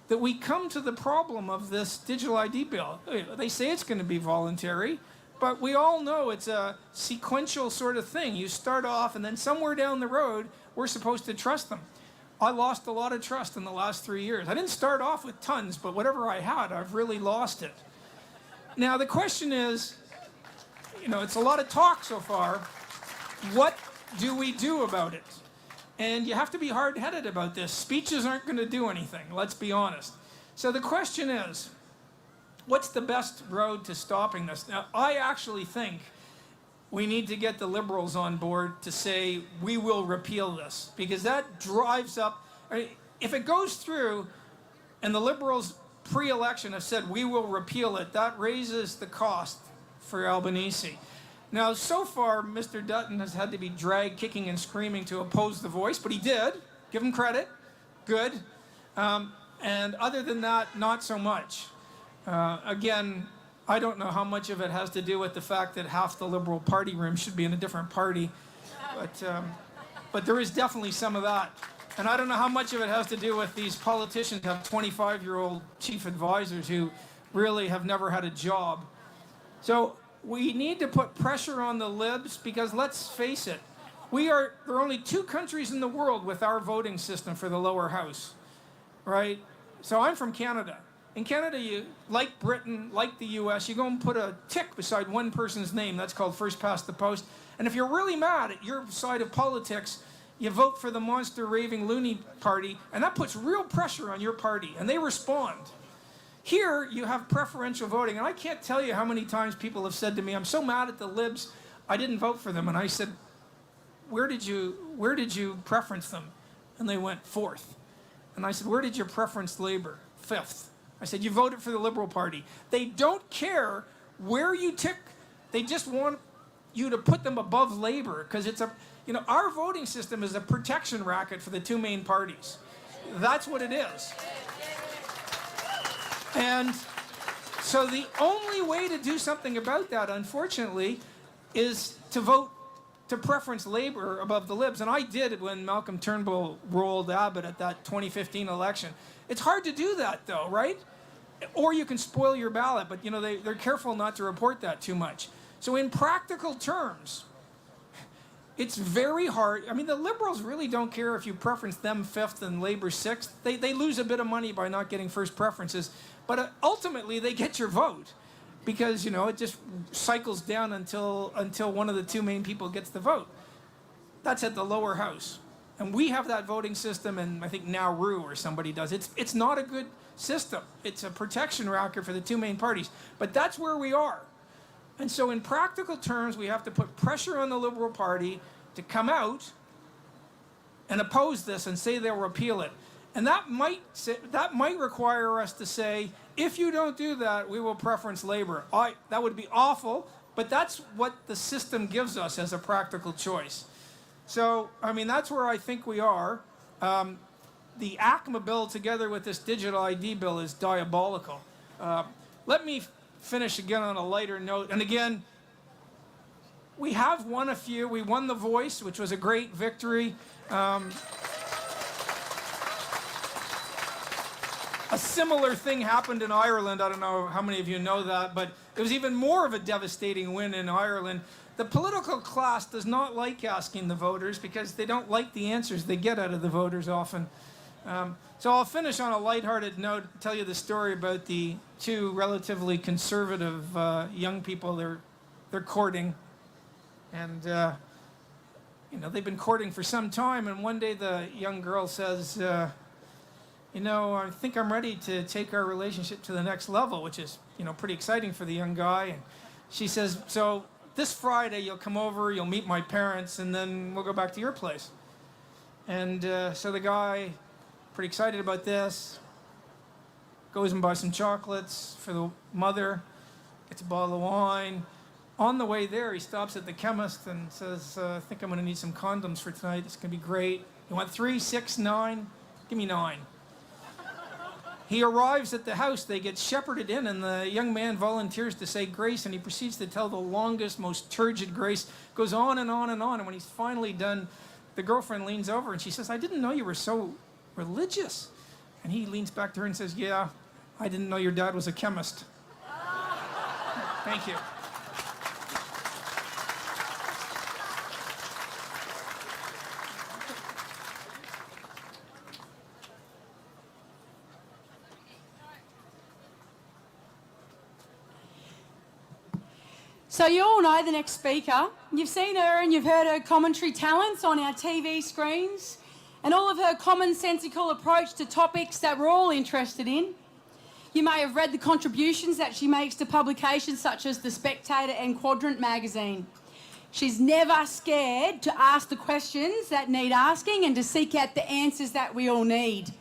[SPEAKER 8] that we come to the problem of this digital ID bill. They say it's going to be voluntary, but we all know it's a sequential sort of thing. You start off, and then somewhere down the road, we're supposed to trust them. I lost a lot of trust in the last 3 years. I didn't start off with tons, but whatever I had, I've really lost it. Now, the question is, you know, it's a lot of talk so far. What do we do about it? And you have to be hard-headed about this. Speeches aren't going to do anything, let's be honest. So the question is, what's the best road to stopping this? Now, I actually think we need to get the Liberals on board to say, we will repeal this, because that drives up, I mean, if it goes through and the Liberals pre-election have said, we will repeal it, that raises the cost for Albanese. Now, so far, Mr. Dutton has had to be dragged kicking and screaming to oppose the voice, but he did. Give him credit. Good. And other than that, not so much. Again, I don't know how much of it has to do with the fact that half the Liberal Party room should be in a different party, but there is definitely some of that. And I don't know how much of it has to do with these politicians who have 25-year-old chief advisors who really have never had a job. So we need to put pressure on the Libs because let's face it, there are only 2 countries in the world with our voting system for the lower house, right? So I'm from Canada. In Canada, you, like Britain, like the US, you go and put a tick beside one person's name. That's called first past the post. And if you're really mad at your side of politics, you vote for the monster raving loony party, and that puts real pressure on your party, and they respond. Here, you have preferential voting, and I can't tell you how many times people have said to me, I'm so mad at the Libs, I didn't vote for them. And I said, where did you preference them? And they went 4th. And I said, where did you preference Labour? 5th. I said, you voted for the Liberal Party. They don't care where you tick. They just want you to put them above Labour because it's our voting system is a protection racket for the 2 main parties. That's what it is. And so the only way to do something about that, unfortunately, is to vote to preference Labour above the Libs. And I did it when Malcolm Turnbull rolled Abbott at that 2015 election. It's hard to do that, though, right? or you can spoil your ballot, but they're careful not to report that too much. So in practical terms, it's very hard. I mean, the Liberals really don't care if you preference them fifth and Labour sixth. They lose a bit of money by not getting first preferences, but ultimately they get your vote because, it just cycles down until one of the two main people gets the vote. That's at the lower house. And we have that voting system, and I think Nauru or somebody does. It's not a good system. It's a protection racket for the two main parties. But that's where we are. And so in practical terms, we have to put pressure on the Liberal Party to come out and oppose this and say they'll repeal it. And that might require us to say, if you don't do that, we will preference Labour. That would be awful, but that's what the system gives us as a practical choice. So, I mean, that's where I think we are. The ACMA bill together with this digital ID bill is diabolical. Let me finish again on a lighter note. And again, we have won a few. We won The Voice, which was a great victory. A similar thing happened in Ireland. I don't know how many of you know that, but it was even more of a devastating win in Ireland. The political class does not like asking the voters because they don't like the answers they get out of the voters often. So I'll finish on a lighthearted note, tell you the story about the two relatively conservative young people they're courting. And, they've been courting for some time, and one day the young girl says, I think I'm ready to take our relationship to the next level, which is, pretty exciting for the young guy. And she says, so this Friday you'll come over, you'll meet my parents, and then we'll go back to your place. And so the guy, pretty excited about this, goes and buys some chocolates for the mother, gets a bottle of wine. On the way there, he stops at the chemist and says, I think I'm going to need some condoms for tonight. It's going to be great. You want 3, 6, 9? Give me 9. He arrives at the house, they get shepherded in, and the young man volunteers to say grace, and he proceeds to tell the longest, most turgid grace, goes on and on and on, and when he's finally done, the girlfriend leans over and she says, I didn't know you were so religious. And he leans back to her and says, yeah, I didn't know your dad was a chemist. Thank you.
[SPEAKER 6] So you all know the next speaker. You've seen her and you've heard her commentary talents on our TV screens and all of her commonsensical approach to topics that we're all interested in. You may have read the contributions that she makes to publications such as The Spectator and Quadrant magazine. She's never scared to ask the questions that need asking and to seek out the answers that we all need.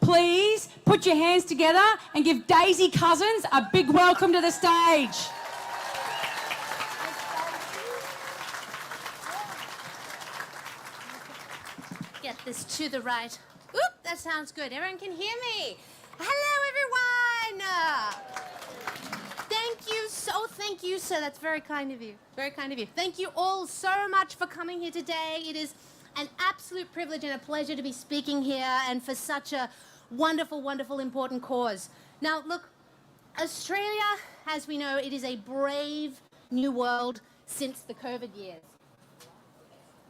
[SPEAKER 6] Please put your hands together and give Daisy Cousens a big welcome to the stage.
[SPEAKER 9] Get this to the right. Oop, that sounds good. Everyone can hear me. Hello, everyone. Thank you, sir. That's very kind of you. Very kind of you. Thank you all so much for coming here today. It is an absolute privilege and a pleasure to be speaking here and for such a wonderful, wonderful, important cause. Now, look, Australia, as we know, it is a brave new world since the COVID years.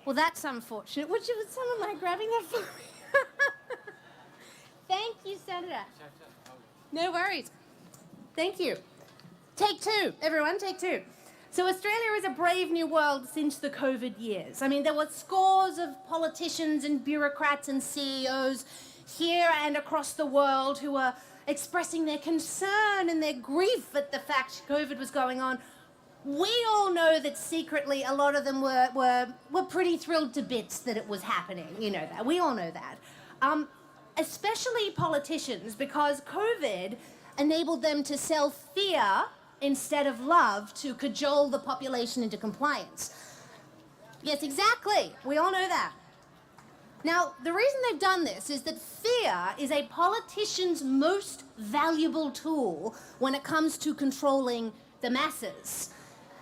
[SPEAKER 9] Well, that's unfortunate. Would someone mind grabbing that for me? Thank you, Senator. No worries. Thank you. Take two, everyone, take two. So Australia is a brave new world since the COVID years. I mean, there were scores of politicians and bureaucrats and CEOs here and across the world who were expressing their concern and their grief at the fact COVID was going on. We all know that secretly a lot of them were pretty thrilled to bits that it was happening. You know that. We all know that. Especially politicians, because COVID enabled them to sell fear instead of love to cajole the population into compliance. Yes, exactly. We all know that. Now, the reason they've done this is that fear is a politician's most valuable tool when it comes to controlling the masses.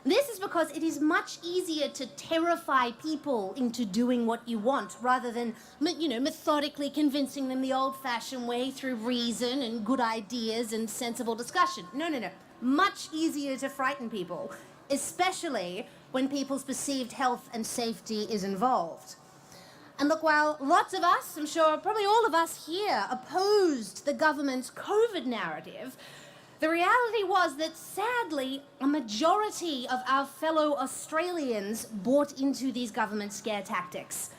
[SPEAKER 9] This is because it is much easier to terrify people into doing what you want rather than, methodically convincing them the old-fashioned way through reason and good ideas and sensible discussion. No. Much easier to frighten people, especially when people's perceived health and safety is involved. And look, while lots of us, I'm sure probably all of us here, opposed the government's COVID narrative, the reality was that, sadly, a majority of our fellow Australians bought into these government scare tactics.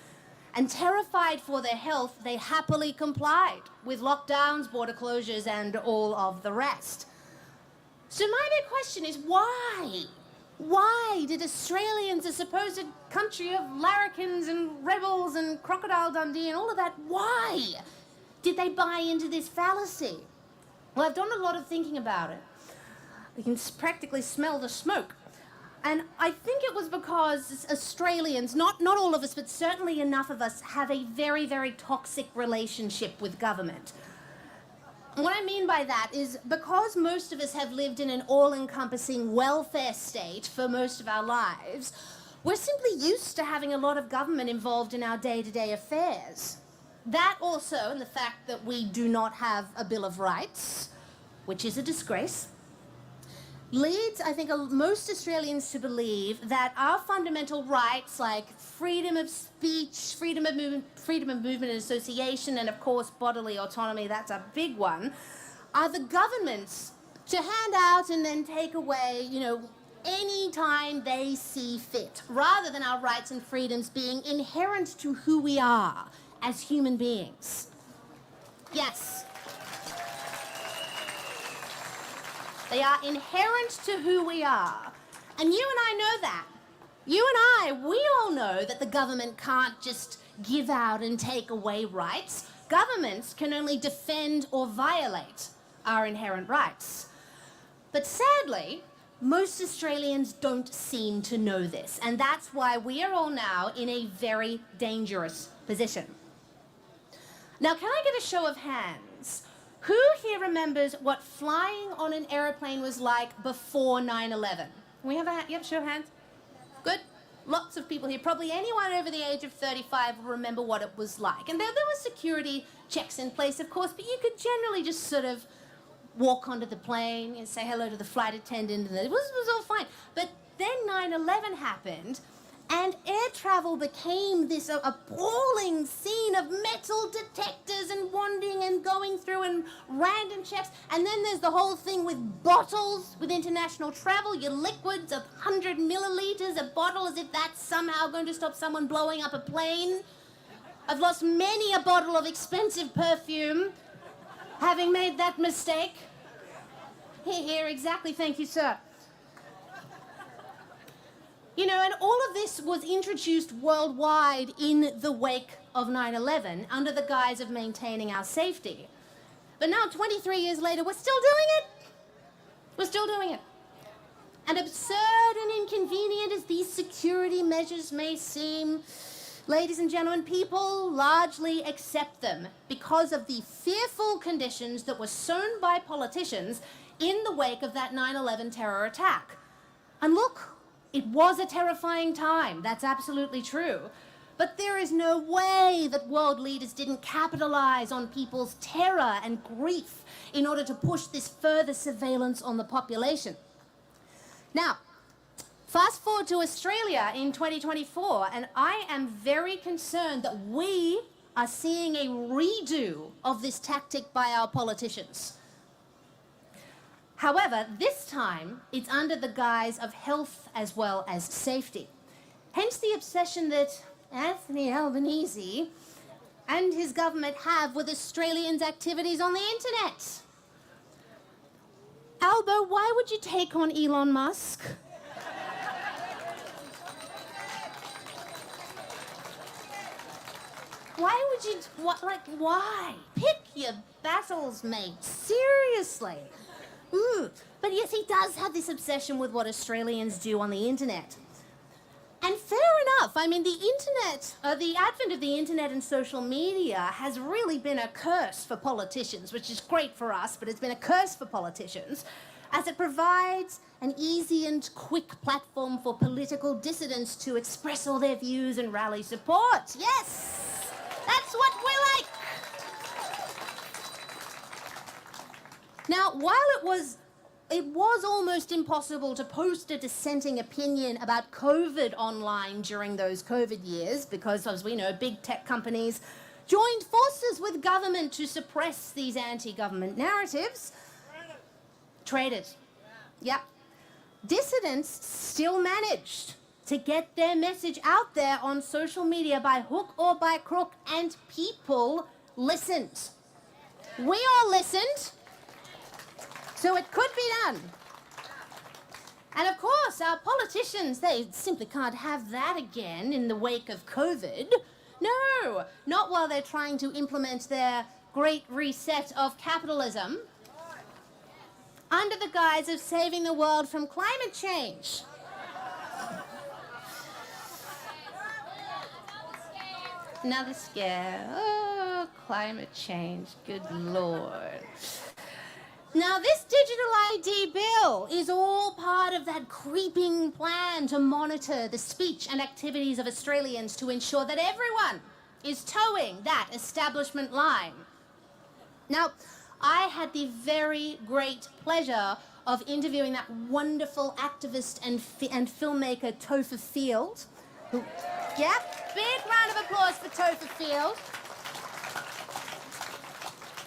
[SPEAKER 9] And terrified for their health, they happily complied with lockdowns, border closures, and all of the rest. So my big question is, why? Why did Australians, a supposed country of larrikins and rebels and Crocodile Dundee and all of that, why did they buy into this fallacy? Well, I've done a lot of thinking about it. We can practically smell the smoke. And I think it was because Australians, not all of us, but certainly enough of us, have a very, very toxic relationship with government. And what I mean by that is because most of us have lived in an all-encompassing welfare state for most of our lives, we're simply used to having a lot of government involved in our day-to-day affairs. That also, and the fact that we do not have a Bill of Rights, which is a disgrace, leads, I think, most Australians to believe that our fundamental rights, like freedom of speech, freedom of movement and association, and of course bodily autonomy, that's a big one, are the government's to hand out and then take away, any time they see fit, rather than our rights and freedoms being inherent to who we are as human beings. Yes. They are inherent to who we are. And you and I know that. You and I, we all know that the government can't just give out and take away rights. Governments can only defend or violate our inherent rights. But sadly, most Australians don't seem to know this, and that's why we are all now in a very dangerous position. Now, can I get a show of hands? Who here remembers what flying on an aeroplane was like before 9/11? Can we have a hand? Yep, show of hands. Good. Lots of people here. Probably anyone over the age of 35 will remember what it was like. And there were security checks in place, of course, but you could generally just sort of walk onto the plane and say hello to the flight attendant, and it was all fine. But then 9/11 happened, and air travel became this appalling scene of metal detectors and wandering and going through and random checks. And then there's the whole thing with bottles with international travel, your liquids of 100 milliliters a bottle, as if that's somehow going to stop someone blowing up a plane. I've lost many a bottle of expensive perfume having made that mistake. Here, exactly, thank you, sir. And all of this was introduced worldwide in the wake of 9/11 under the guise of maintaining our safety. But now, 23 years later, we're still doing it. We're still doing it. And absurd and inconvenient as these security measures may seem, ladies and gentlemen, people largely accept them because of the fearful conditions that were sown by politicians in the wake of that 9/11 terror attack. And look, it was a terrifying time, that's absolutely true. But there is no way that world leaders didn't capitalize on people's terror and grief in order to push this further surveillance on the population. Now, fast forward to Australia in 2024, and I am very concerned that we are seeing a redo of this tactic by our politicians. However, this time, it's under the guise of health as well as safety. Hence the obsession that Anthony Albanese and his government have with Australians' activities on the internet. Albo, why would you take on Elon Musk? Why would you, why? Pick your battles, mate, seriously. But yes, he does have this obsession with what Australians do on the internet. And fair enough, I mean, the internet, the advent of the internet and social media has really been a curse for politicians, which is great for us, but it's been a curse for politicians. as it provides an easy and quick platform for political dissidents to express all their views and rally support. Yes, that's what we like. Now, while it was almost impossible to post a dissenting opinion about COVID online during those COVID years because, as we know, big tech companies joined forces with government to suppress these anti-government narratives. Traders. Yep. Dissidents still managed to get their message out there on social media by hook or by crook, and people listened. We all listened. So it could be done. And of course, our politicians, they simply can't have that again in the wake of COVID. No, not while they're trying to implement their great reset of capitalism under the guise of saving the world from climate change. Another scare. Oh, climate change. Good Lord. Now, this digital ID bill is all part of that creeping plan to monitor the speech and activities of Australians to ensure that everyone is towing that establishment line. Now, I had the very great pleasure of interviewing that wonderful activist and filmmaker Topher Field. Yep, big round of applause for Topher Field.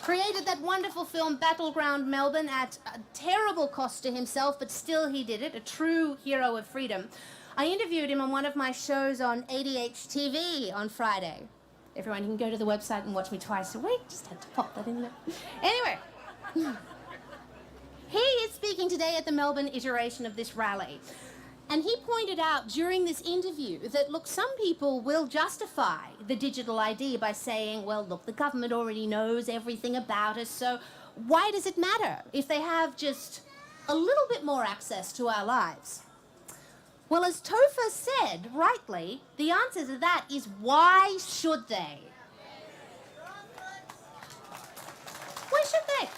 [SPEAKER 9] Created that wonderful film Battleground Melbourne at a terrible cost to himself, but still he did it, a true hero of freedom. I interviewed him on one of my shows on ADH TV on Friday. Everyone, you can go to the website and watch me twice a week. Just had to pop that in there. Anyway, he is speaking today at the Melbourne iteration of this rally. And he pointed out during this interview that, look, some people will justify the digital ID by saying, well, look, the government already knows everything about us, so why does it matter if they have just a little bit more access to our lives? Well, as Topher said, rightly, the answer to that is why should they? Why should they?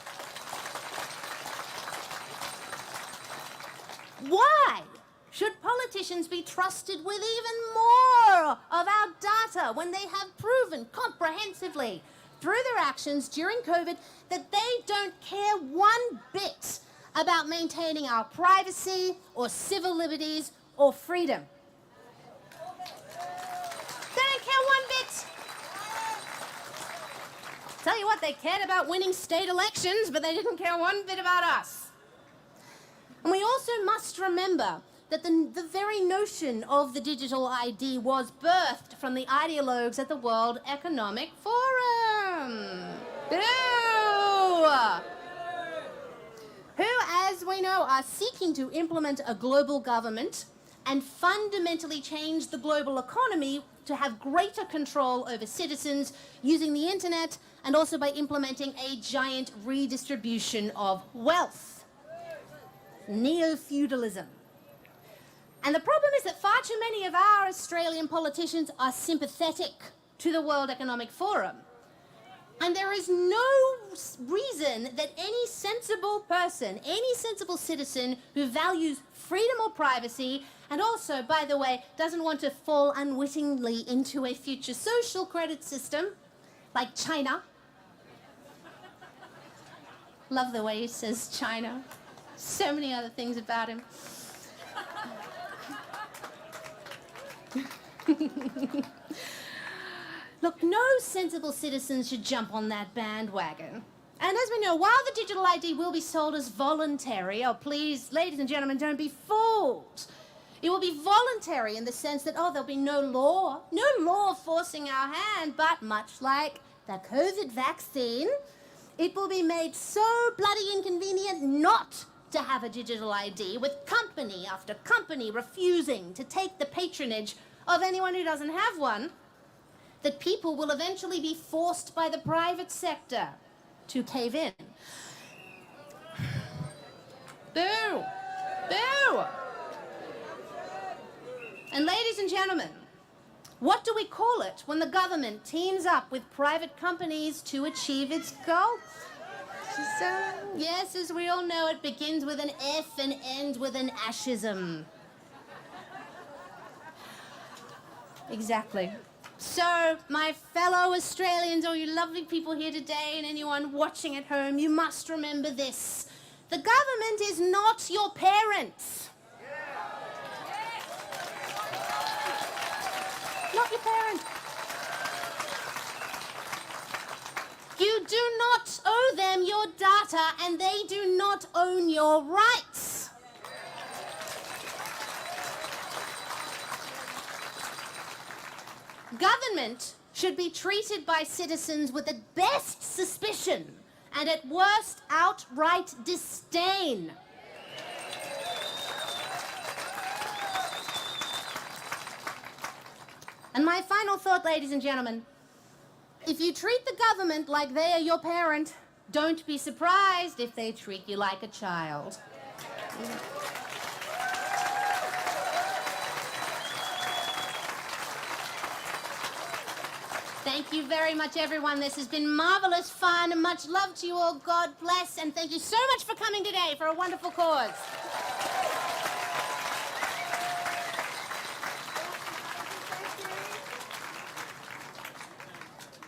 [SPEAKER 9] Why should politicians be trusted with even more of our data when they have proven comprehensively through their actions during COVID that they don't care one bit about maintaining our privacy or civil liberties or freedom? They don't care one bit. Tell you what, they cared about winning state elections, but they didn't care one bit about us. And we also must remember that the very notion of the digital ID was birthed from the ideologues at the World Economic Forum. Who, as we know, are seeking to implement a global government and fundamentally change the global economy to have greater control over citizens using the internet and also by implementing a giant redistribution of wealth. Neo-feudalism. And the problem is that far too many of our Australian politicians are sympathetic to the World Economic Forum. And there is no reason that any sensible person, any sensible citizen who values freedom or privacy, and also, by the way, doesn't want to fall unwittingly into a future social credit system, like China. Love the way he says China. So many other things about him. Look, no sensible citizens should jump on that bandwagon. And as we know, while the digital ID will be sold as voluntary, oh please, ladies and gentlemen, don't be fooled. It will be voluntary in the sense that, oh, there'll be no law forcing our hand, but much like the COVID vaccine, it will be made so bloody inconvenient not to have a digital ID, with company after company refusing to take the patronage of anyone who doesn't have one, that people will eventually be forced by the private sector to cave in. Boo! Boo! And ladies and gentlemen, what do we call it when the government teams up with private companies to achieve its goal? Yes, as we all know, it begins with an F and ends with an ashism. Exactly. So, my fellow Australians, all you lovely people here today, and anyone watching at home, you must remember this. The government is not your parents. Not your parents. You do not owe them your data, and they do not own your rights. Government should be treated by citizens with at best suspicion and at worst outright disdain. And my final thought, ladies and gentlemen, if you treat the government like they are your parent, don't be surprised if they treat you like a child. Thank you very much, everyone. This has been marvelous fun and much love to you all. God bless, and thank you so much for coming today for a wonderful cause.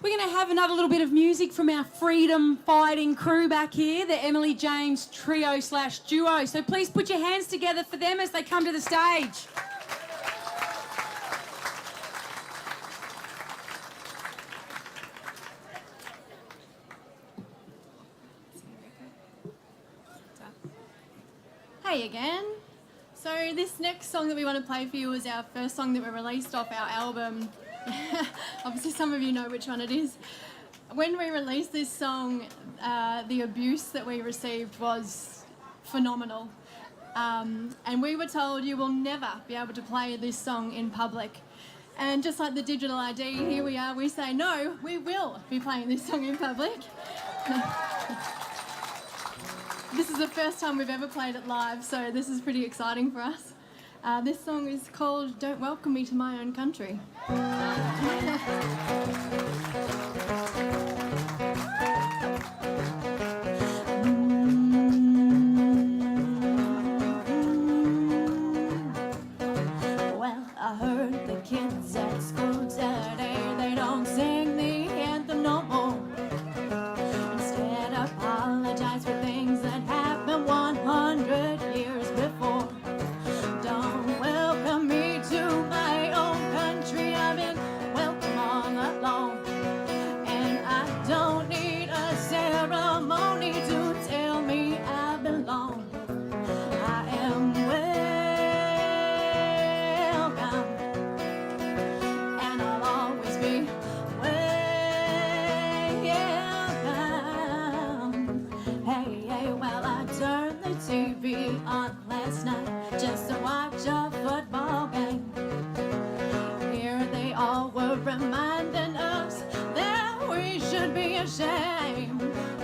[SPEAKER 6] We're going to have another little bit of music from our freedom fighting crew back here, the Emily James Trio/Duo. So please put your hands together for them as they come to the stage.
[SPEAKER 10] Hey again. So this next song that we want to play for you is our first song that we released off our album. Obviously some of you know which one it is. When we released this song, the abuse that we received was phenomenal. And we were told you will never be able to play this song in public. And just like the digital ID, here we are, we say no, we will be playing this song in public. This is the first time we've ever played it live, so this is pretty exciting for us. This song is called Don't Welcome Me to My Own Country. Well, I heard the kids at school today, they don't sing the anthem no more. Instead, apologize for things that happened 100 years before. Don't welcome me to my own country, I've been welcome all along. And I don't need a ceremony to tell me I belong. I am welcome, and I'll always be welcome. Hey, well, I turned the TV on last night just to watch a football game. Here they all were reminding us that we should be ashamed.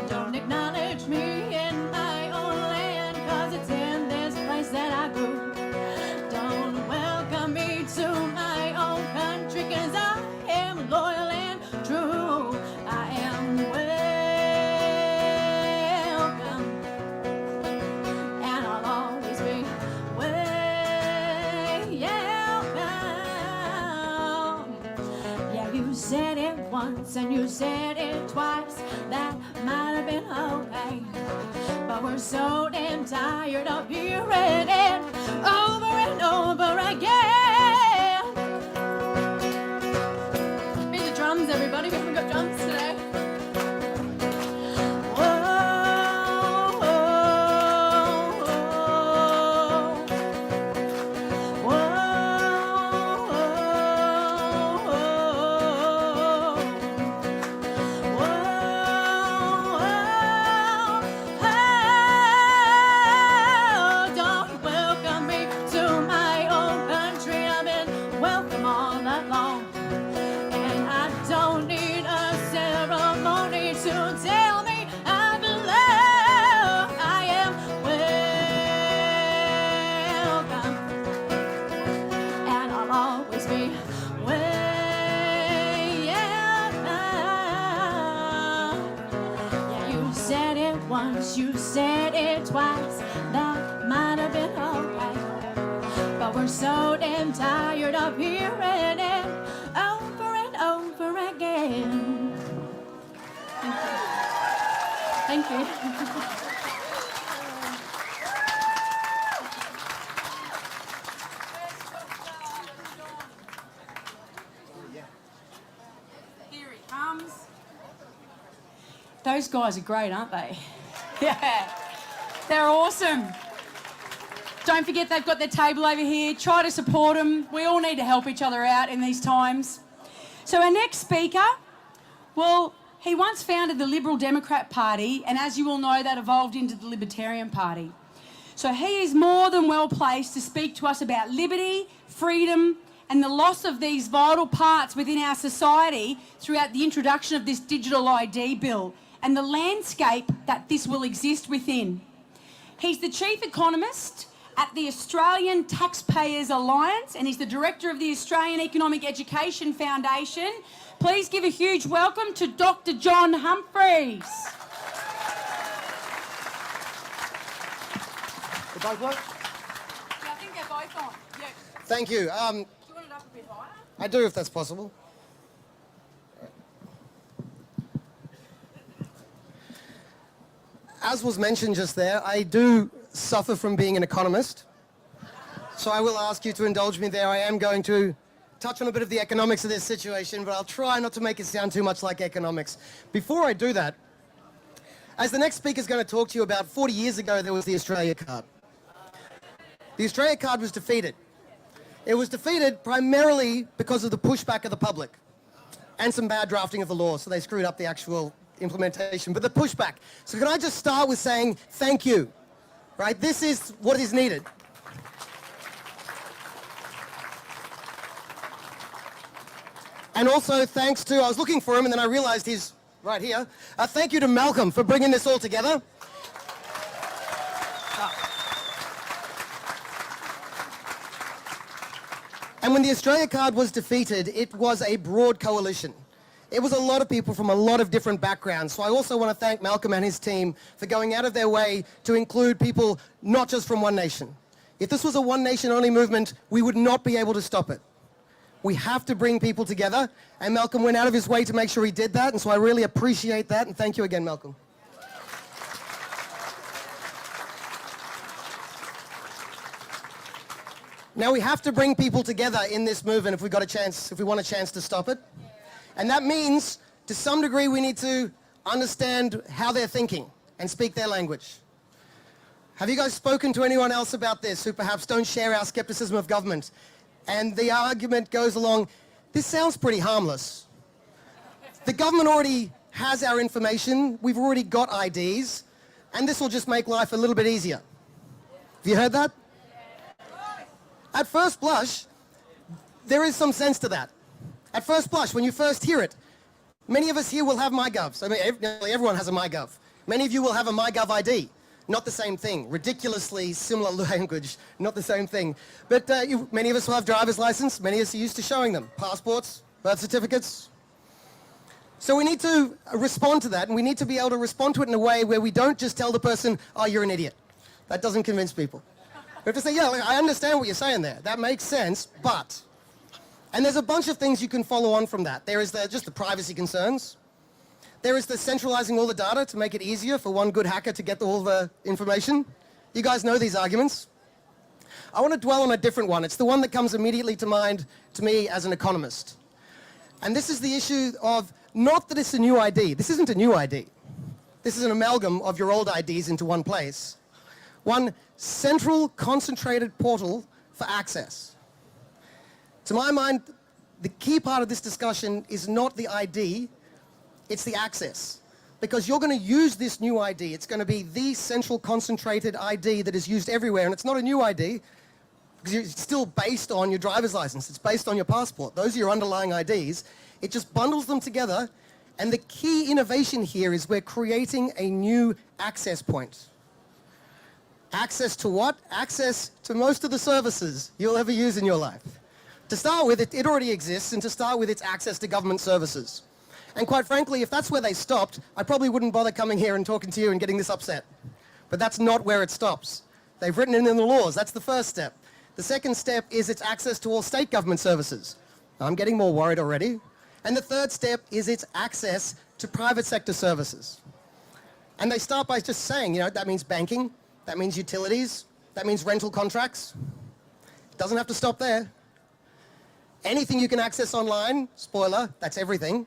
[SPEAKER 10] Don't acknowledge me in my own land, 'cause it's in this place that I grew. Don't welcome me to my own country, 'cause I am loyal and true. I am welcome, and I'll always be welcome. Yeah, you said it once and you said it twice, that might have been okay, but we're so damn tired of hearing it over and over again. Here's the drums, everybody. We haven't got drums today. Whoa, whoa, whoa, whoa, whoa. Don't once, you said it twice. That might have been alright, but we're so damn tired of hearing it over and over again. Thank you.
[SPEAKER 6] Here he comes. Those guys are great, aren't they? Yeah. They're awesome. Don't forget they've got their table over here. Try to support them. We all need to help each other out in these times. So our next speaker, well, he once founded the Liberal Democrat Party, and as you all know, that evolved into the Libertarian Party. So he is more than well placed to speak to us about liberty, freedom, and the loss of these vital parts within our society throughout the introduction of this digital ID bill and the landscape that this will exist within. He's the Chief Economist at the Australian Taxpayers Alliance, and he's the Director of the Australian Economic Education Foundation. Please give a huge welcome to Dr. John Humphreys.
[SPEAKER 11] They both work?
[SPEAKER 6] Yeah, I think they're both on. Yeah.
[SPEAKER 11] Thank you.
[SPEAKER 6] Do you want it up a bit higher?
[SPEAKER 11] I do, if that's possible. As was mentioned just there, I do suffer from being an economist. So I will ask you to indulge me there. I am going to touch on a bit of the economics of this situation, but I'll try not to make it sound too much like economics. Before I do that, as the next speaker is going to talk to you about, 40 years ago there was the Australia card. The Australia card was defeated. It was defeated primarily because of the pushback of the public and some bad drafting of the law, so they screwed up the actual implementation, but the pushback. So can I just start with saying thank you, right? This is what is needed. And also thanks to, I was looking for him and then I realized he's right here. Thank you to Malcolm for bringing this all together. And when the Australia card was defeated, it was a broad coalition. It was a lot of people from a lot of different backgrounds. So I also want to thank Malcolm and his team for going out of their way to include people not just from one nation. If this was a one nation only movement, we would not be able to stop it. We have to bring people together, and Malcolm went out of his way to make sure he did that, and so I really appreciate that, and thank you again, Malcolm. Now we have to bring people together in this movement if we want a chance to stop it. And that means, to some degree, we need to understand how they're thinking and speak their language. Have you guys spoken to anyone else about this who perhaps don't share our skepticism of government? And the argument goes along, this sounds pretty harmless. The government already has our information, we've already got IDs, and this will just make life a little bit easier. Have you heard that? At first blush, there is some sense to that. At first blush, when you first hear it, many of us here will have MyGovs. I mean, nearly everyone has a MyGov. Many of you will have a MyGov ID. Not the same thing. Ridiculously similar language, not the same thing. But many of us will have driver's license. Many of us are used to showing them. Passports, birth certificates. So we need to respond to that, and we need to be able to respond to it in a way where we don't just tell the person, oh, you're an idiot. That doesn't convince people. We have to say, yeah, look, I understand what you're saying there. That makes sense, but... And there's a bunch of things you can follow on from that. There is just the privacy concerns. There is the centralizing all the data to make it easier for one good hacker to get all the information. You guys know these arguments. I want to dwell on a different one. It's the one that comes immediately to mind to me as an economist. And this is the issue of, not that it's a new ID. This isn't a new ID. This is an amalgam of your old IDs into one place. One central concentrated portal for access. To my mind, the key part of this discussion is not the ID, it's the access. Because you're going to use this new ID. It's going to be the central concentrated ID that is used everywhere. And it's not a new ID, because it's still based on your driver's license. It's based on your passport. Those are your underlying IDs. It just bundles them together. And the key innovation here is we're creating a new access point. Access to what? Access to most of the services you'll ever use in your life. To start with, it already exists, and to start with, it's access to government services. And quite frankly, if that's where they stopped, I probably wouldn't bother coming here and talking to you and getting this upset. But that's not where it stops. They've written it in the laws. That's the first step. The second step is its access to all state government services. I'm getting more worried already. And the third step is its access to private sector services. And they start by just saying, you know, that means banking, that means utilities, that means rental contracts. It doesn't have to stop there. Anything you can access online, spoiler, that's everything.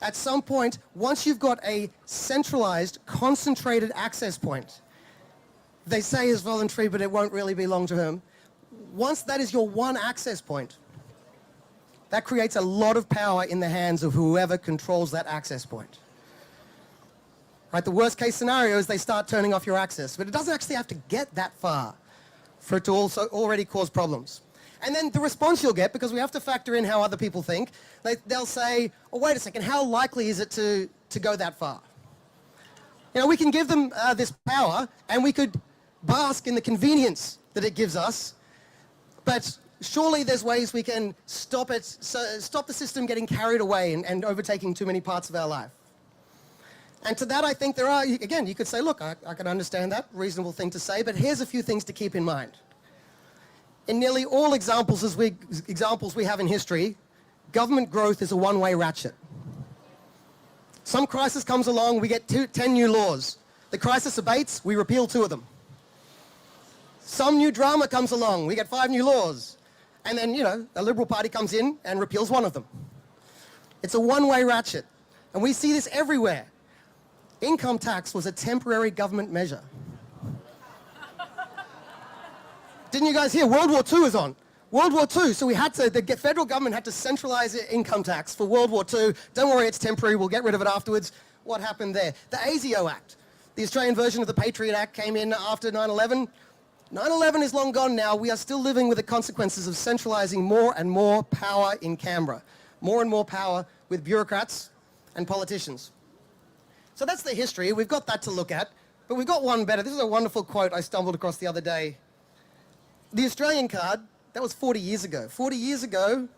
[SPEAKER 11] At some point, once you've got a centralized, concentrated access point, they say is voluntary, but it won't really be long-term. Once that is your one access point, that creates a lot of power in the hands of whoever controls that access point. Right, the worst case scenario is they start turning off your access, but it doesn't actually have to get that far for it to also already cause problems. And then the response you'll get, because we have to factor in how other people think, they'll say, oh, wait a second, how likely is it to go that far? You know, we can give them this power, and we could bask in the convenience that it gives us, but surely there's ways we can stop it, stop the system getting carried away and overtaking too many parts of our life. And to that, I think there are, again, you could say, look, I can understand that, reasonable thing to say, but here's a few things to keep in mind. In nearly all examples we have in history, government growth is a one-way ratchet. Some crisis comes along, we get 10 new laws. The crisis abates, we repeal 2 of them. Some new drama comes along, we get 5 new laws. And then, you know, a Liberal Party comes in and repeals 1 of them. It's a one-way ratchet. And we see this everywhere. Income tax was a temporary government measure. Didn't you guys hear? World War II is on. World War II, so the federal government had to centralize income tax for World War II. Don't worry, it's temporary, we'll get rid of it afterwards. What happened there? The ASIO Act, the Australian version of the Patriot Act, came in after 9/11. 9/11 is long gone now. We are still living with the consequences of centralizing more and more power in Canberra. More and more power with bureaucrats and politicians. So that's the history. We've got that to look at. But we've got one better. This is a wonderful quote I stumbled across the other day. The Australian card, that was 40 years ago. 40 years ago,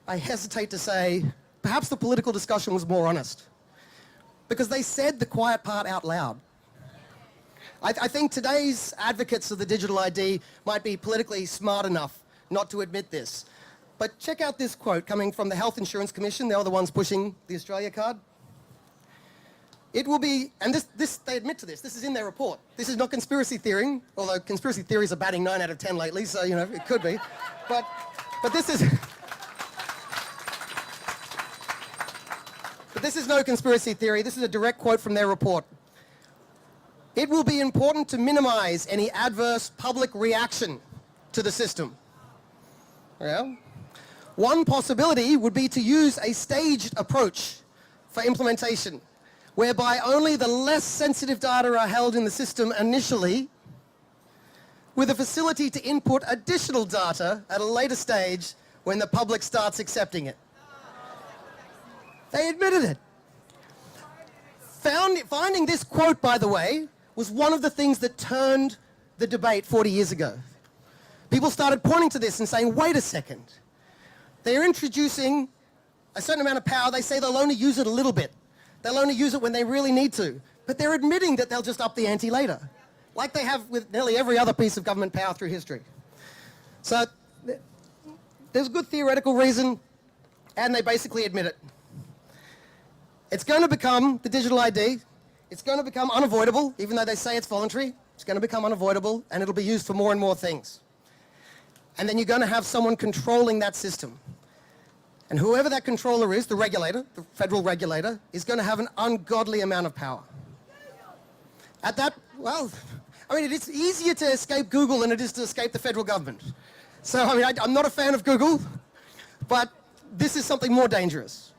[SPEAKER 11] I hesitate to say, perhaps the political discussion was more honest. Because they said the quiet part out loud. I think today's advocates of the digital ID might be politically smart enough not to admit this. But check out this quote coming from the Health Insurance Commission. They're the ones pushing the Australia card. It will be, and this they admit to this is in their report. This is not conspiracy theory, although conspiracy theories are batting 9 out of 10 lately, so, you know, it could be. But this is... But this is no conspiracy theory. This is a direct quote from their report. It will be important to minimize any adverse public reaction to the system. Yeah. One possibility would be to use a staged approach for implementation, whereby only the less sensitive data are held in the system initially, with a facility to input additional data at a later stage when the public starts accepting it. They admitted it. Finding this quote, by the way, was one of the things that turned the debate 40 years ago. People started pointing to this and saying, wait a second. They're introducing a certain amount of power. They say they'll only use it a little bit. They'll only use it when they really need to. But they're admitting that they'll just up the ante later, like they have with nearly every other piece of government power through history. So there's good theoretical reason, and they basically admit it. It's going to become, the digital ID, it's going to become unavoidable, even though they say it's voluntary. It's going to become unavoidable, and it'll be used for more and more things. And then you're going to have someone controlling that system. And whoever that controller is, the regulator, the federal regulator, is going to have an ungodly amount of power. At that, well, I mean, it's easier to escape Google than it is to escape the federal government. So, I mean, I'm not a fan of Google, but this is something more dangerous.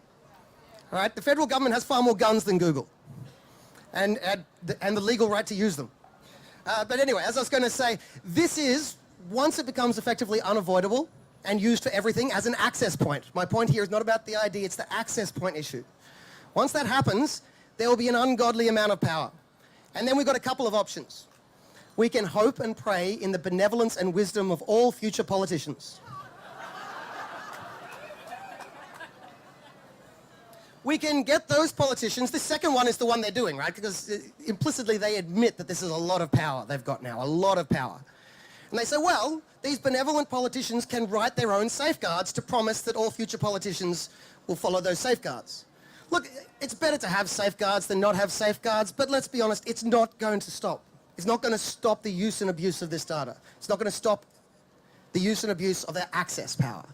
[SPEAKER 11] All right, the federal government has far more guns than Google, and the legal right to use them. But anyway, as I was going to say, this is, once it becomes effectively unavoidable and used for everything as an access point. My point here is not about the ID, it's the access point issue. Once that happens, there will be an ungodly amount of power. And then we've got a couple of options. We can hope and pray in the benevolence and wisdom of all future politicians. we can get those politicians, the second one is the one they're doing, right? Because implicitly they admit that this is a lot of power they've got now, a lot of power. And they say, well, these benevolent politicians can write their own safeguards to promise that all future politicians will follow those safeguards. Look, it's better to have safeguards than not have safeguards, but let's be honest, it's not going to stop. It's not going to stop the use and abuse of this data. It's not going to stop the use and abuse of their access power.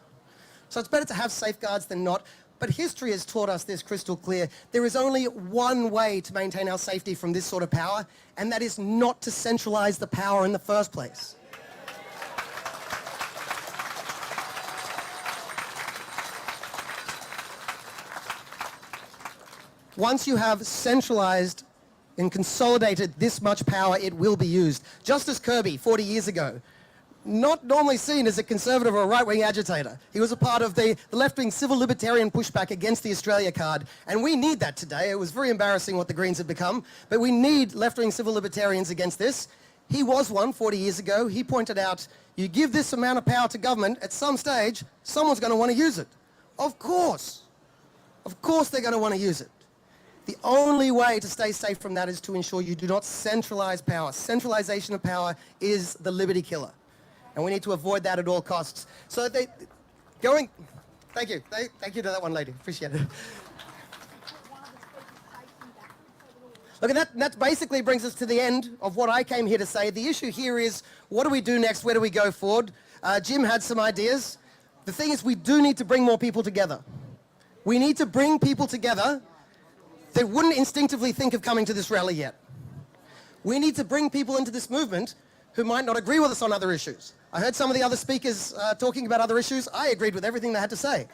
[SPEAKER 11] So it's better to have safeguards than not. But history has taught us this crystal clear. There is only one way to maintain our safety from this sort of power, and that is not to centralize the power in the first place. Once you have centralized and consolidated this much power, it will be used. Justice Kirby, 40 years ago, not normally seen as a conservative or a right-wing agitator. He was a part of the left-wing civil libertarian pushback against the Australia card, and we need that today. It was very embarrassing what the Greens have become, but we need left-wing civil libertarians against this. He was one 40 years ago. He pointed out, you give this amount of power to government, at some stage, someone's going to want to use it. Of course they're going to want to use it. The only way to stay safe from that is to ensure you do not centralize power. Centralization of power is the liberty killer. And we need to avoid that at all costs. So thank you. Thank you to that one lady. Appreciate it. Look, and that basically brings us to the end of what I came here to say. The issue here is, what do we do next? Where do we go forward? Jim had some ideas. The thing is, we do need to bring more people together. We need to bring people together that wouldn't instinctively think of coming to this rally yet. We need to bring people into this movement who might not agree with us on other issues. I heard some of the other speakers talking about other issues. I agreed with everything they had to say.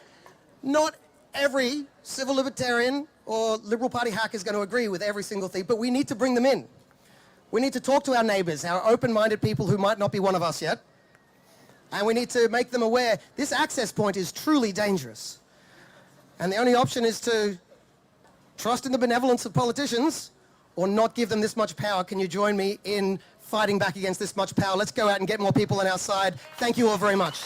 [SPEAKER 11] Not every civil libertarian or Liberal Party hack is going to agree with every single thing, but we need to bring them in. We need to talk to our neighbours, our open-minded people who might not be one of us yet, and we need to make them aware this access point is truly dangerous. And the only option is to trust in the benevolence of politicians or not give them this much power. Can you join me in fighting back against this much power? Let's go out and get more people on our side. Thank you all very much.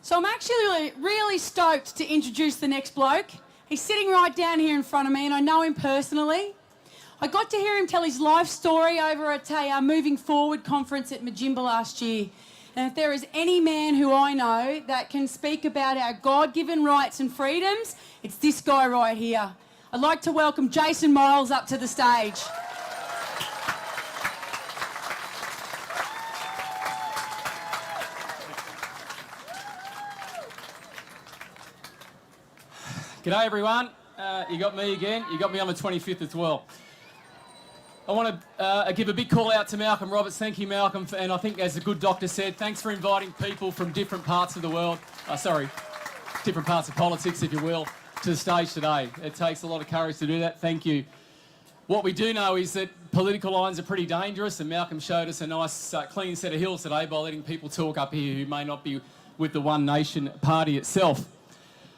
[SPEAKER 6] So I'm actually really stoked to introduce the next bloke. He's sitting right down here in front of me, and I know him personally. I got to hear him tell his life story over at a Moving Forward conference at Majimba last year. And if there is any man who I know that can speak about our God-given rights and freedoms, it's this guy right here. I'd like to welcome Jason Miles up to the stage.
[SPEAKER 7] G'day everyone. You got me again. You got me on the 25th as well. I want to give a big call out to Malcolm Roberts. Thank you, Malcolm. And I think, as the good doctor said, thanks for inviting people from different parts of the world, different parts of politics, if you will, to the stage today. It takes a lot of courage to do that. Thank you. What we do know is that political lines are pretty dangerous, and Malcolm showed us a nice, clean set of hills today by letting people talk up here who may not be with the One Nation party itself.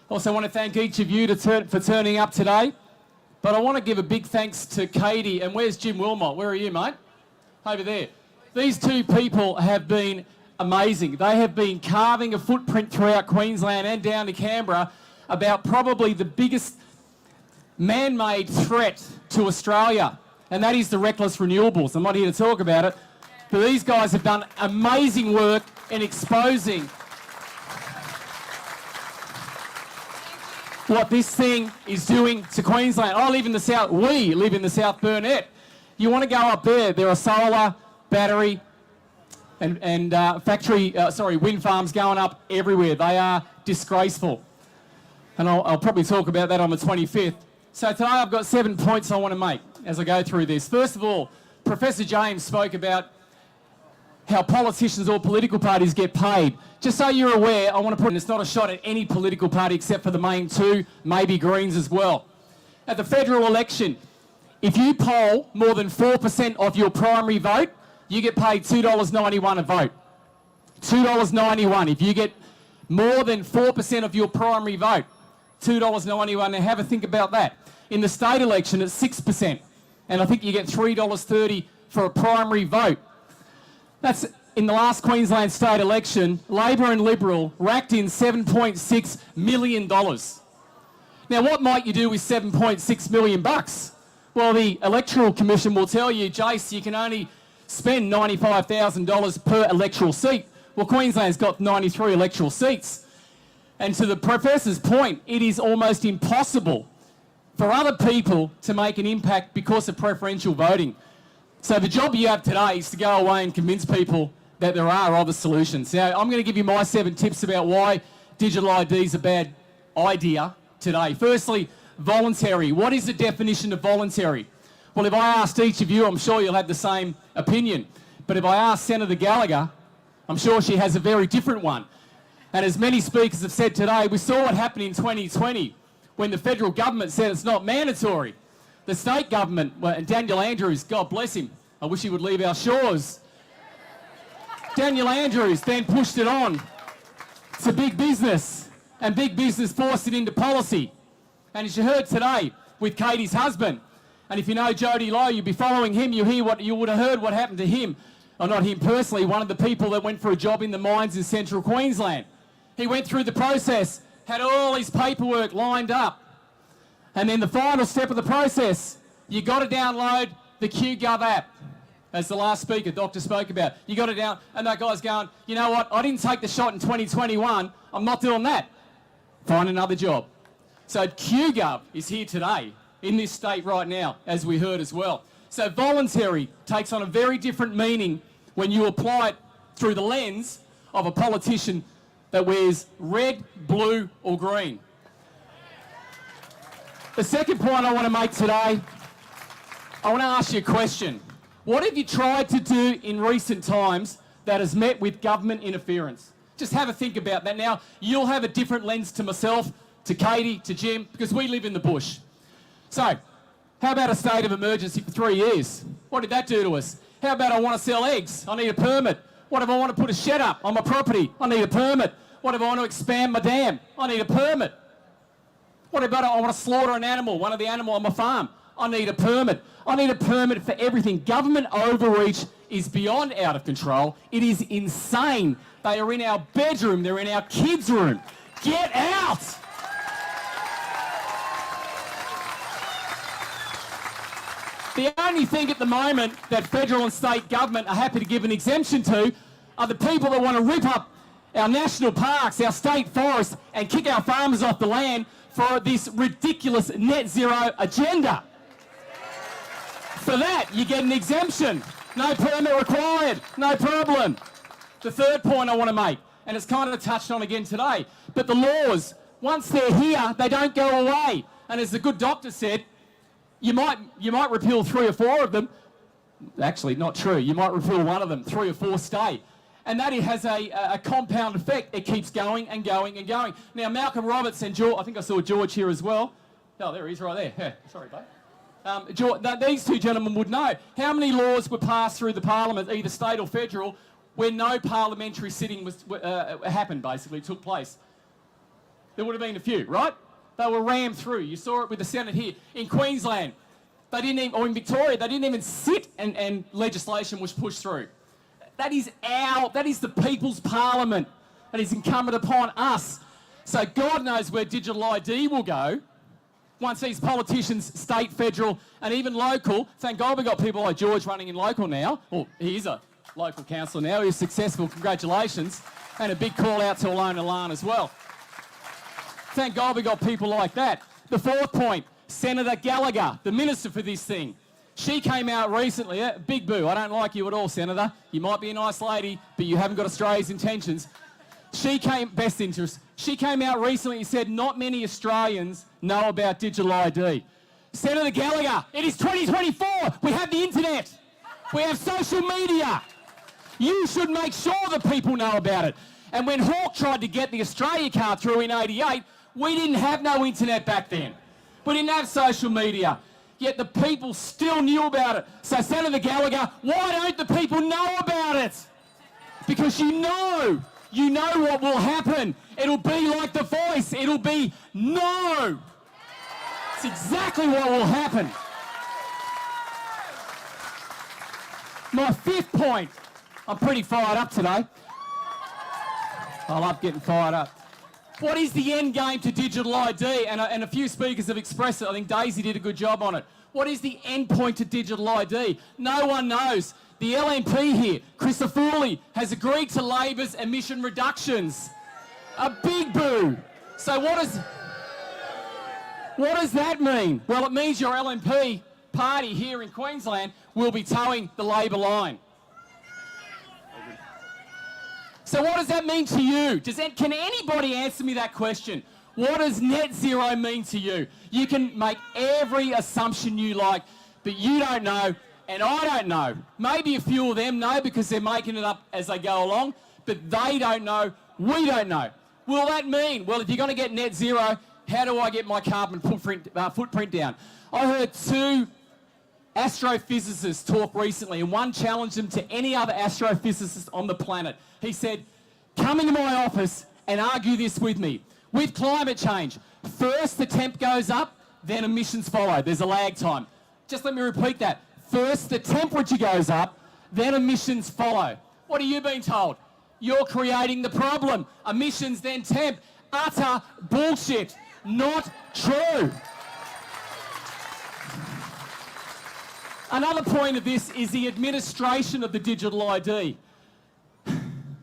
[SPEAKER 7] Also, I want to thank each of you for turning up today. But I want to give a big thanks to Katie. And where's Jim Wilmot? Where are you, mate? Over there. These two people have been amazing. They have been carving a footprint throughout Queensland and down to Canberra about probably the biggest man-made threat to Australia, and that is the reckless renewables. I'm not here to talk about it, but these guys have done amazing work in exposing what this thing is doing to Queensland. I live in the south, we live in the South Burnett. You want to go up there, there are solar, battery and wind farms going up everywhere. They are disgraceful. And I'll probably talk about that on the 25th. So today I've got 7 points I want to make as I go through this. First of all, Professor James spoke about how politicians or political parties get paid. Just so you're aware, I want to put, and it's not a shot at any political party except for the main two, maybe Greens as well. At the federal election, if you poll more than 4% of your primary vote, you get paid $2.91 a vote. $2.91. If you get more than 4% of your primary vote, $2.91. Now have a think about that. In the state election, it's 6%. And I think you get $3.30
[SPEAKER 12] for a primary vote. That's in the last Queensland state election, Labor and Liberal racked in $7.6 million. Now, what might you do with $7.6 million bucks? Well, the Electoral Commission will tell you, Jace, you can only spend $95,000 per electoral seat. Well, Queensland's got 93 electoral seats. And to the professor's point, it is almost impossible for other people to make an impact because of preferential voting. So the job you have today is to go away and convince people that there are other solutions. Now, I'm going to give you my 7 tips about why digital ID is a bad idea today. Firstly, voluntary. What is the definition of voluntary? Well, if I asked each of you, I'm sure you'll have the same opinion. But if I asked Senator Gallagher, I'm sure she has a very different one. And as many speakers have said today, we saw what happened in 2020 when the federal government said it's not mandatory. The state government, and Daniel Andrews, God bless him, I wish he would leave our shores. Daniel Andrews then pushed it on to big business, and big business forced it into policy. And as you heard today with Katie's husband, and if you know Jody Lowe, you'll be following him, you would have heard what happened to him, or not him personally, one of the people that went for a job in the mines in central Queensland. He went through the process, had all his paperwork lined up, and then the final step of the process, you got to download the QGov app, as the last speaker, doctor, spoke about. You got it down, and that guy's going, you know what, I didn't take the shot in 2021, I'm not doing that. Find another job. So QGov is here today, in this state right now, as we heard as well. So voluntary takes on a very different meaning when you apply it through the lens of a politician that wears red, blue or green. The second point I want to make today, I want to ask you a question. What have you tried to do in recent times that has met with government interference? Just have a think about that. Now, you'll have a different lens to myself, to Katie, to Jim, because we live in the bush. So, how about a state of emergency for 3 years? What did that do to us? How about I want to sell eggs? I need a permit. What if I want to put a shed up on my property? I need a permit. What if I want to expand my dam? I need a permit. What about I want to slaughter an animal, one of the animals on my farm? I need a permit. I need a permit for everything. Government overreach is beyond out of control. It is insane. They are in our bedroom. They're in our kids' room. Get out! The only thing at the moment that federal and state government are happy to give an exemption to are the people that want to rip up our national parks, our state forests, and kick our farmers off the land for this ridiculous net zero agenda. For that, you get an exemption. No permit required. No problem. The third point I want to make, and it's kind of touched on again today, but the laws, once they're here, they don't go away. And as the good doctor said, you might repeal 3 or 4 of them. Actually, not true. You might repeal 1 of them, 3 or 4 stay. And that it has a compound effect. It keeps going and going and going. Now, Malcolm Roberts and George, I think I saw George here as well. Oh, there he is right there. Yeah, sorry, babe. These 2 gentlemen would know. How many laws were passed through the parliament, either state or federal, where no parliamentary sitting happened, basically, took place? There would have been a few, right? They were rammed through. You saw it with the Senate here. In Queensland, they didn't even, or in Victoria, they didn't even sit and legislation was pushed through. That is the people's parliament. That is incumbent upon us. So God knows where digital ID will go once these politicians, state, federal, and even local, thank God we've got people like George running in local now. Well, he is a local councillor now. He's successful. Congratulations. And a big call out to Alona Lan as well. Thank God we got people like that. The fourth point, Senator Gallagher, the minister for this thing. She came out recently, big boo, I don't like you at all, Senator. You might be a nice lady, but you haven't got Australia's intentions. Best interest. She came out recently and said not many Australians know about digital ID. Senator Gallagher, it is 2024. We have the internet. We have social media. You should make sure that people know about it. And when Hawke tried to get the Australia card through in '88, we didn't have no internet back then. We didn't have social media. Yet the people still knew about it. So Senator Gallagher, why don't the people know about it? Because you know what will happen. It'll be like The Voice. It'll be no. It's exactly what will happen. My fifth point. I'm pretty fired up today. I love getting fired up. What is the end game to digital ID? And a few speakers have expressed it. I think Daisy did a good job on it. What is the end point to digital ID? No one knows. The LNP here, Christofouli, has agreed to Labor's emission reductions. A big boo. So what does that mean? Well, it means your LNP party here in Queensland will be towing the Labor line. So what does that mean to you? Can anybody answer me that question? What does net zero mean to you? You can make every assumption you like, but you don't know, and I don't know. Maybe a few of them know because they're making it up as they go along, but they don't know, we don't know. Will that mean, well, if you're going to get net zero, how do I get my carbon footprint down? I heard two astrophysicists talk recently, and one challenged them to any other astrophysicist on the planet. He said, come into my office and argue this with me. With climate change, first the temp goes up, then emissions follow. There's a lag time. Just let me repeat that. First the temperature goes up, then emissions follow. What are you being told? You're creating the problem. Emissions, then temp. Utter bullshit. Not true. Another point of this is the administration of the digital ID.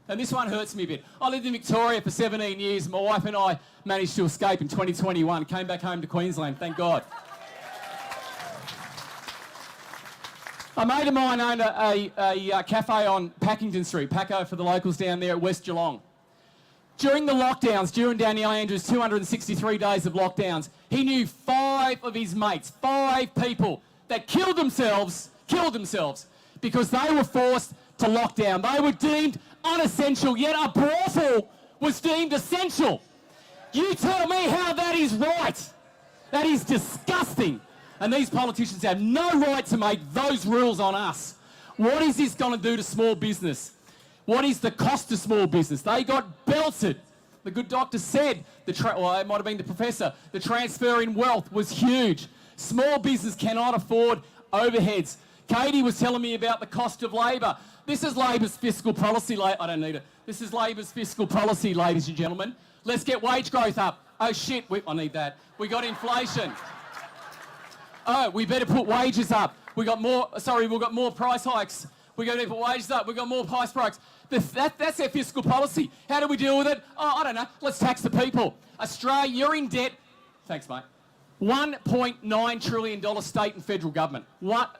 [SPEAKER 12] And this one hurts me a bit. I lived in Victoria for 17 years. My wife and I managed to escape in 2021. Came back home to Queensland, thank God. A mate of mine owned a cafe on Packington Street, Paco for the locals down there at West Geelong. During the lockdowns, during Daniel Andrews' 263 days of lockdowns, he knew 5 of his mates, 5 people that killed themselves because they were forced to lock down. They were deemed unessential, yet a brothel was deemed essential. You tell me how that is right. That is disgusting. And these politicians have no right to make those rules on us. What is this going to do to small business? What is the cost to small business? They got belted. The good doctor said, it might have been the professor, the transfer in wealth was huge. Small business cannot afford overheads. Katie was telling me about the cost of labour. This is Labor's fiscal policy. I don't need it. This is Labor's fiscal policy, ladies and gentlemen. Let's get wage growth up. Oh shit, I need that. We got inflation. Oh, we better put wages up. We've got more price hikes. We're going to put wages up. We've got more price hikes. That's their fiscal policy. How do we deal with it? Oh, I don't know. Let's tax the people. Australia, you're in debt. Thanks, mate. $1.9 trillion state and federal government.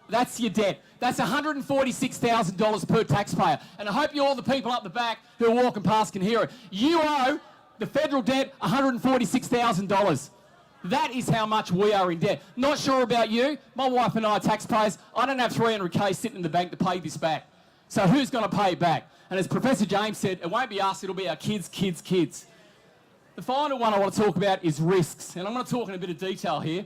[SPEAKER 12] That's your debt. That's $146,000 per taxpayer. And I hope you all the people up the back who are walking past can hear it. You owe the federal debt $146,000. That is how much we are in debt. Not sure about you. My wife and I are taxpayers. I don't have $300K sitting in the bank to pay this back. So who's going to pay it back? And as Professor James said, it won't be us, it'll be our kids, kids, kids. The final one I want to talk about is risks. And I'm going to talk in a bit of detail here.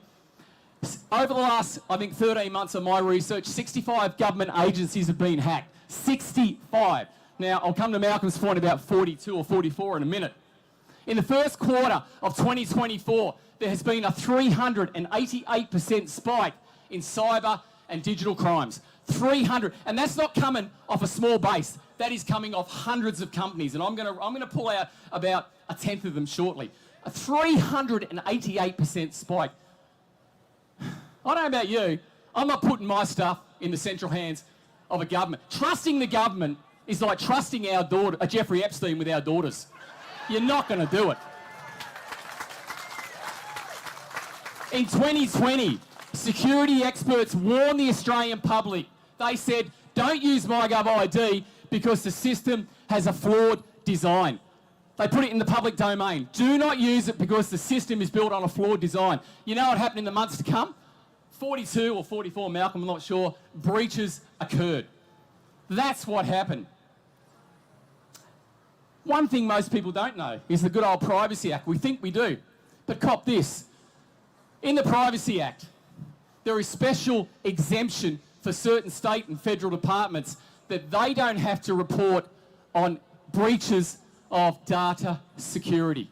[SPEAKER 12] Over the last, I think, 13 months of my research, 65 government agencies have been hacked. 65. Now, I'll come to Malcolm's point about 42 or 44 in a minute. In the first quarter of 2024, there has been a 388% spike in cyber and digital crimes. 300, and that's not coming off a small base. That is coming off hundreds of companies, and I'm going to pull out about a tenth of them shortly. A 388% spike. I don't know about you. I'm not putting my stuff in the central hands of a government. Trusting the government is like trusting our daughter, Jeffrey Epstein, with our daughters. You're not going to do it. In 2020, security experts warned the Australian public. They said, don't use MyGov ID because the system has a flawed design. They put it in the public domain. Do not use it because the system is built on a flawed design. You know what happened in the months to come? 42 or 44, Malcolm, I'm not sure, breaches occurred. That's what happened. One thing most people don't know is the good old Privacy Act. We think we do, but cop this. In the Privacy Act, there is special exemption for certain state and federal departments that they don't have to report on breaches of data security.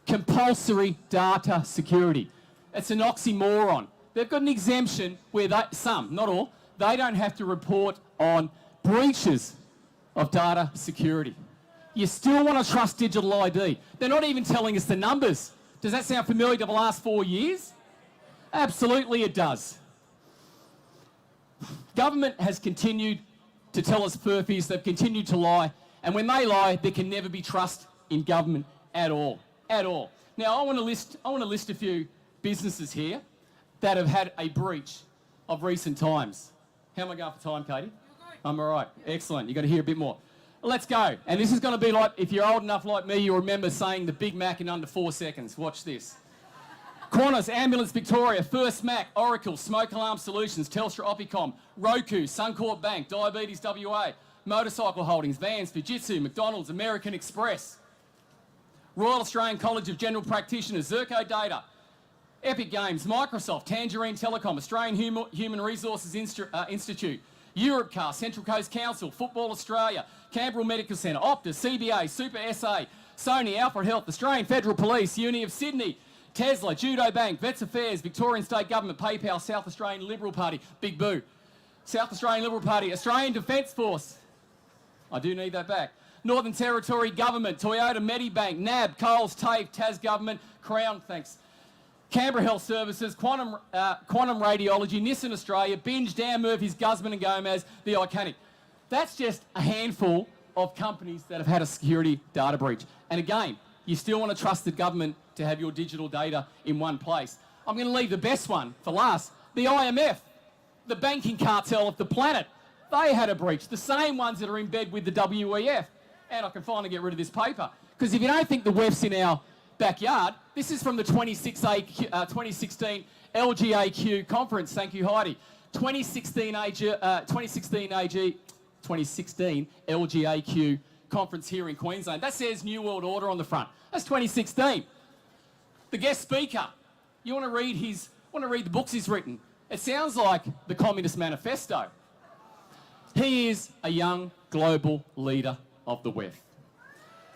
[SPEAKER 12] Compulsory data security. It's an oxymoron. They've got an exemption where some, not all, they don't have to report on breaches of data security. You still want to trust digital ID. They're not even telling us the numbers. Does that sound familiar to the last 4 years? Absolutely it does. Government has continued to tell us furphies, they've continued to lie, and when they lie, there can never be trust in government at all. At all. Now, I want to list a few businesses here that have had a breach of recent times. How am I going for time, Katie? I'm all right. Excellent. You've got to hear a bit more. Let's go. And this is going to be like, if you're old enough like me, you'll remember saying the Big Mac in under 4 seconds. Watch this. Qantas, Ambulance Victoria, First Mac, Oracle, Smoke Alarm Solutions, Telstra Opicom, Roku, Suncorp Bank, Diabetes WA, Motorcycle Holdings, Vans, Fujitsu, McDonald's, American Express, Royal Australian College of General Practitioners, Zerco Data, Epic Games, Microsoft, Tangerine Telecom, Australian Human Resources Institute, Europcar, Central Coast Council, Football Australia, Canberra Medical Centre, Optus, CBA, Super SA, Sony, Alpha Health, Australian Federal Police, Uni of Sydney, Tesla, Judo Bank, Vets Affairs, Victorian State Government, PayPal, South Australian Liberal Party, Big Boo, South Australian Liberal Party, Australian Defence Force, I do need that back, Northern Territory Government, Toyota, Medibank, NAB, Coles, TAFE, Tas Government, Crown, thanks, Canberra Health Services, Quantum Radiology, Nissan Australia, Binge, Dan Murphy's, Guzman and Gomez, The Iconic. That's just a handful of companies that have had a security data breach. And again, you still want to trust the government to have your digital data in one place. I'm going to leave the best one for last. The IMF, the banking cartel of the planet, they had a breach. The same ones that are in bed with the WEF. And I can finally get rid of this paper. Because if you don't think the WEF's in our backyard, this is from the 2016 LGAQ conference. Thank you, Heidi. 2016 LGAQ conference here in Queensland. That says New World Order on the front. That's 2016. The guest speaker, you want to read the books he's written. It sounds like the Communist Manifesto. He is a young global leader of the WEF.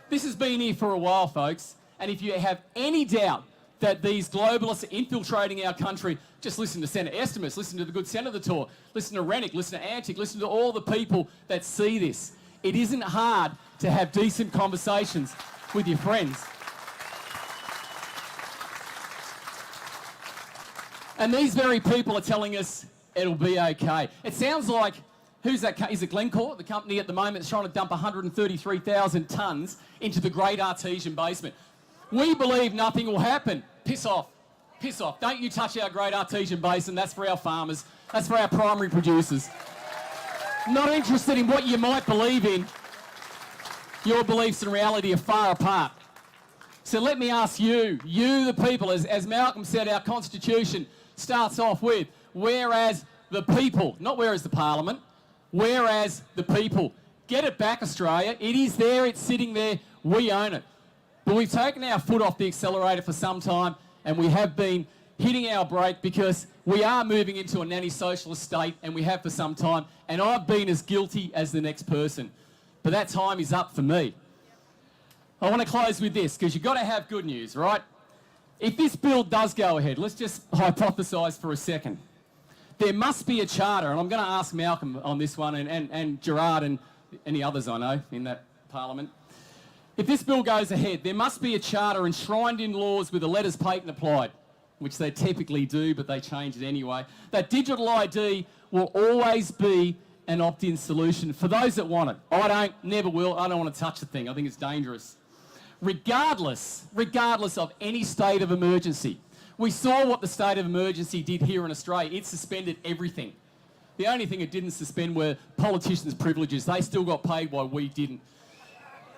[SPEAKER 12] This has been here for a while, folks, and if you have any doubt that these globalists are infiltrating our country, just listen to Senator Estimus, listen to the good Senator Tour, listen to Rennick, listen to Antic, listen to all the people that see this. It isn't hard to have decent conversations with your friends. And these very people are telling us it'll be okay. It sounds like, who's that? Is it Glencore, the company at the moment that's trying to dump 133,000 tonnes into the Great Artesian Basement? We believe nothing will happen. Piss off. Piss off. Don't you touch our Great Artesian Basin. That's for our farmers. That's for our primary producers. Not interested in what you might believe in. Your beliefs and reality are far apart. So let me ask you the people, as Malcolm said, our Constitution starts off with, whereas the people, not whereas the Parliament, whereas the people. Get it back, Australia. It is there, it's sitting there, we own it. But we've taken our foot off the accelerator for some time, and we have been hitting our brake because we are moving into a nanny socialist state, and we have for some time, and I've been as guilty as the next person. But that time is up for me. I want to close with this, because you've got to have good news, right? If this bill does go ahead, let's just hypothesise for a second. There must be a charter, and I'm going to ask Malcolm on this one, and Gerard and any others I know in that parliament. If this bill goes ahead, there must be a charter enshrined in laws with a letters patent applied, which they typically do, but they change it anyway. That digital ID will always be an opt-in solution for those that want it. I don't, never will. I don't want to touch the thing. I think it's dangerous. Regardless of any state of emergency. We saw what the state of emergency did here in Australia. It suspended everything. The only thing it didn't suspend were politicians' privileges. They still got paid while we didn't.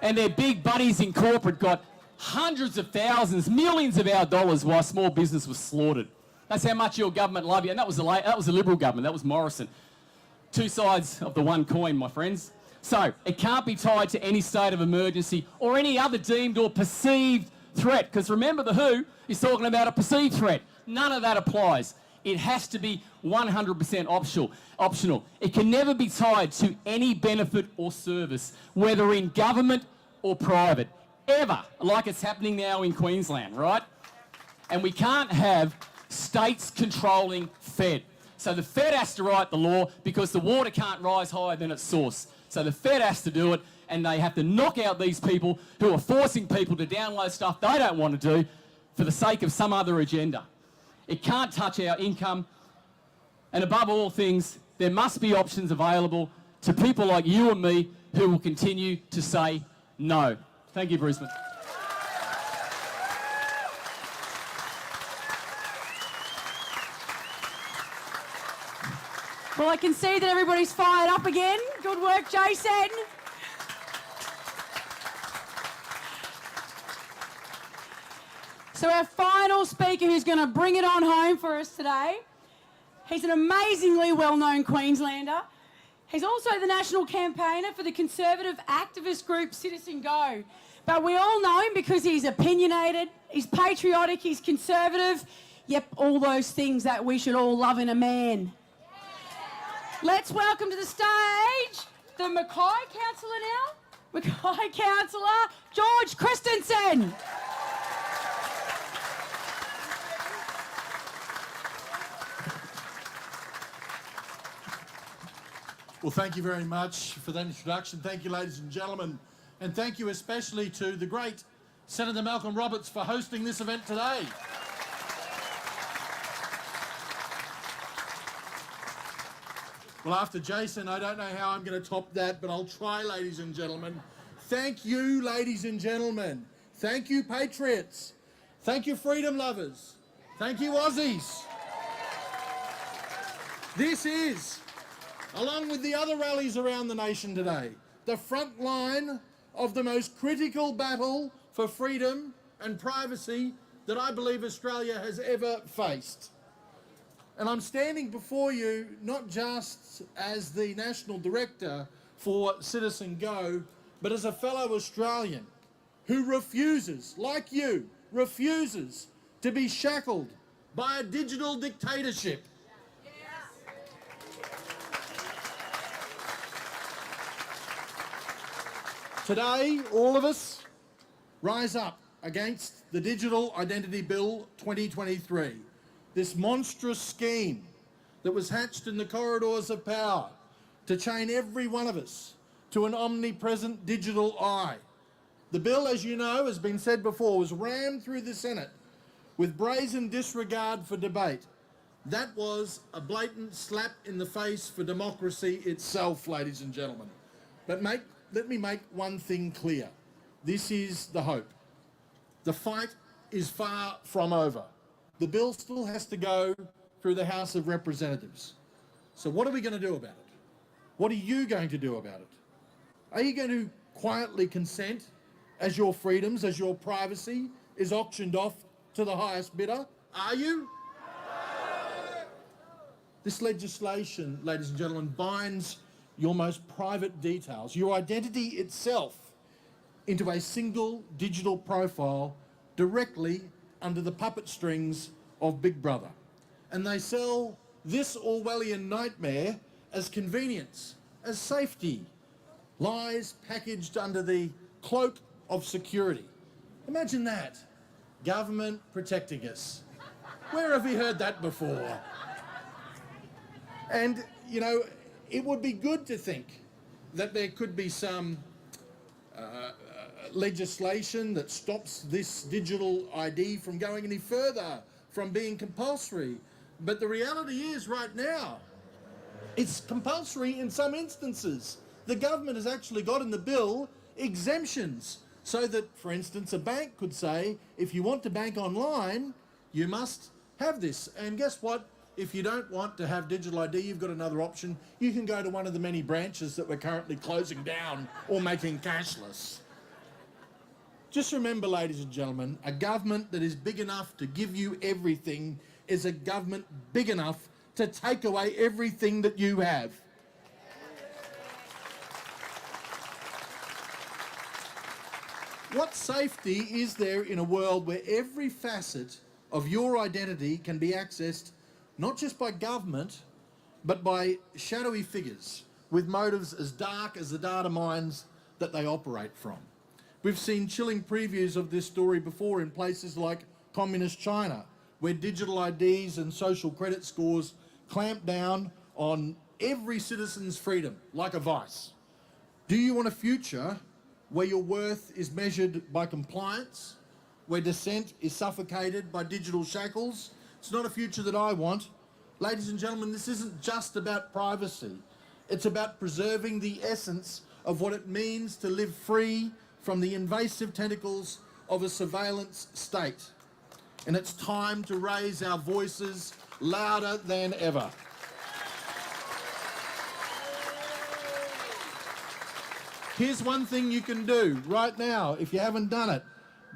[SPEAKER 12] And their big buddies in corporate got hundreds of thousands, millions of our dollars while small business was slaughtered. That's how much your government love you. And that was the Liberal government. That was Morrison. Two sides of the one coin, my friends. So it can't be tied to any state of emergency or any other deemed or perceived threat. Because remember, the WHO is talking about a perceived threat. None of that applies. It has to be 100% optional. It can never be tied to any benefit or service, whether in government or private, ever, like it's happening now in Queensland, right? And we can't have states controlling Fed. So the Fed has to write the law because the water can't rise higher than its source. So the Fed has to do it, and they have to knock out these people who are forcing people to download stuff they don't want to do for the sake of some other agenda. It can't touch our income. And above all things, there must be options available to people like you and me who will continue to say no. Thank you, Brisbane.
[SPEAKER 6] Well, I can see that everybody's fired up again. Good work, Jason. So our final speaker who's going to bring it on home for us today, he's an amazingly well-known Queenslander. He's also the national campaigner for the conservative activist group Citizen Go. But we all know him because he's opinionated, he's patriotic, he's conservative. Yep, all those things that we should all love in a man. Let's welcome to the stage the Mackay councillor now. Mackay councillor George Christensen.
[SPEAKER 13] Well, thank you very much for that introduction. Thank you, ladies and gentlemen. And thank you especially to the great Senator Malcolm Roberts for hosting this event today. Well, after Jason, I don't know how I'm going to top that, but I'll try, ladies and gentlemen. Thank you, ladies and gentlemen. Thank you, patriots. Thank you, freedom lovers. Thank you, Aussies. This is, along with the other rallies around the nation today, the front line of the most critical battle for freedom and privacy that I believe Australia has ever faced. And I'm standing before you not just as the National Director for Citizen Go, but as a fellow Australian who refuses, like you, refuses to be shackled by a digital dictatorship. Today, all of us rise up against the Digital Identity Bill 2023, this monstrous scheme that was hatched in the corridors of power to chain every one of us to an omnipresent digital eye. The bill, as you know, has been said before, was rammed through the Senate with brazen disregard for debate. That was a blatant slap in the face for democracy itself, ladies and gentlemen. But let me make one thing clear. This is the hope. The fight is far from over. The bill still has to go through the House of Representatives. So what are we going to do about it? What are you going to do about it? Are you going to quietly consent as your freedoms, as your privacy is auctioned off to the highest bidder? Are you? This legislation, ladies and gentlemen, binds your most private details, your identity itself, into a single digital profile directly under the puppet strings of Big Brother. And they sell this Orwellian nightmare as convenience, as safety, lies packaged under the cloak of security. Imagine that. Government protecting us. Where have we heard that before? And, you know, it would be good to think that there could be some legislation that stops this digital ID from going any further, from being compulsory. But the reality is right now, it's compulsory in some instances. The government has actually got in the bill exemptions so that, for instance, a bank could say, if you want to bank online, you must have this. And guess what? If you don't want to have digital ID, you've got another option. You can go to one of the many branches that we're currently closing down or making cashless. Just remember, ladies and gentlemen, a government that is big enough to give you everything is a government big enough to take away everything that you have. What safety is there in a world where every facet of your identity can be accessed not just by government, but by shadowy figures with motives as dark as the data mines that they operate from? We've seen chilling previews of this story before in places like communist China, where digital IDs and social credit scores clamp down on every citizen's freedom like a vice? Do you want a future where your worth is measured by compliance, where dissent is suffocated by digital shackles? It's not a future that I want. Ladies and gentlemen, this isn't just about privacy. It's about preserving the essence of what it means to live free from the invasive tentacles of a surveillance state. And it's time to raise our voices louder than ever. Here's one thing you can do right now if you haven't done it.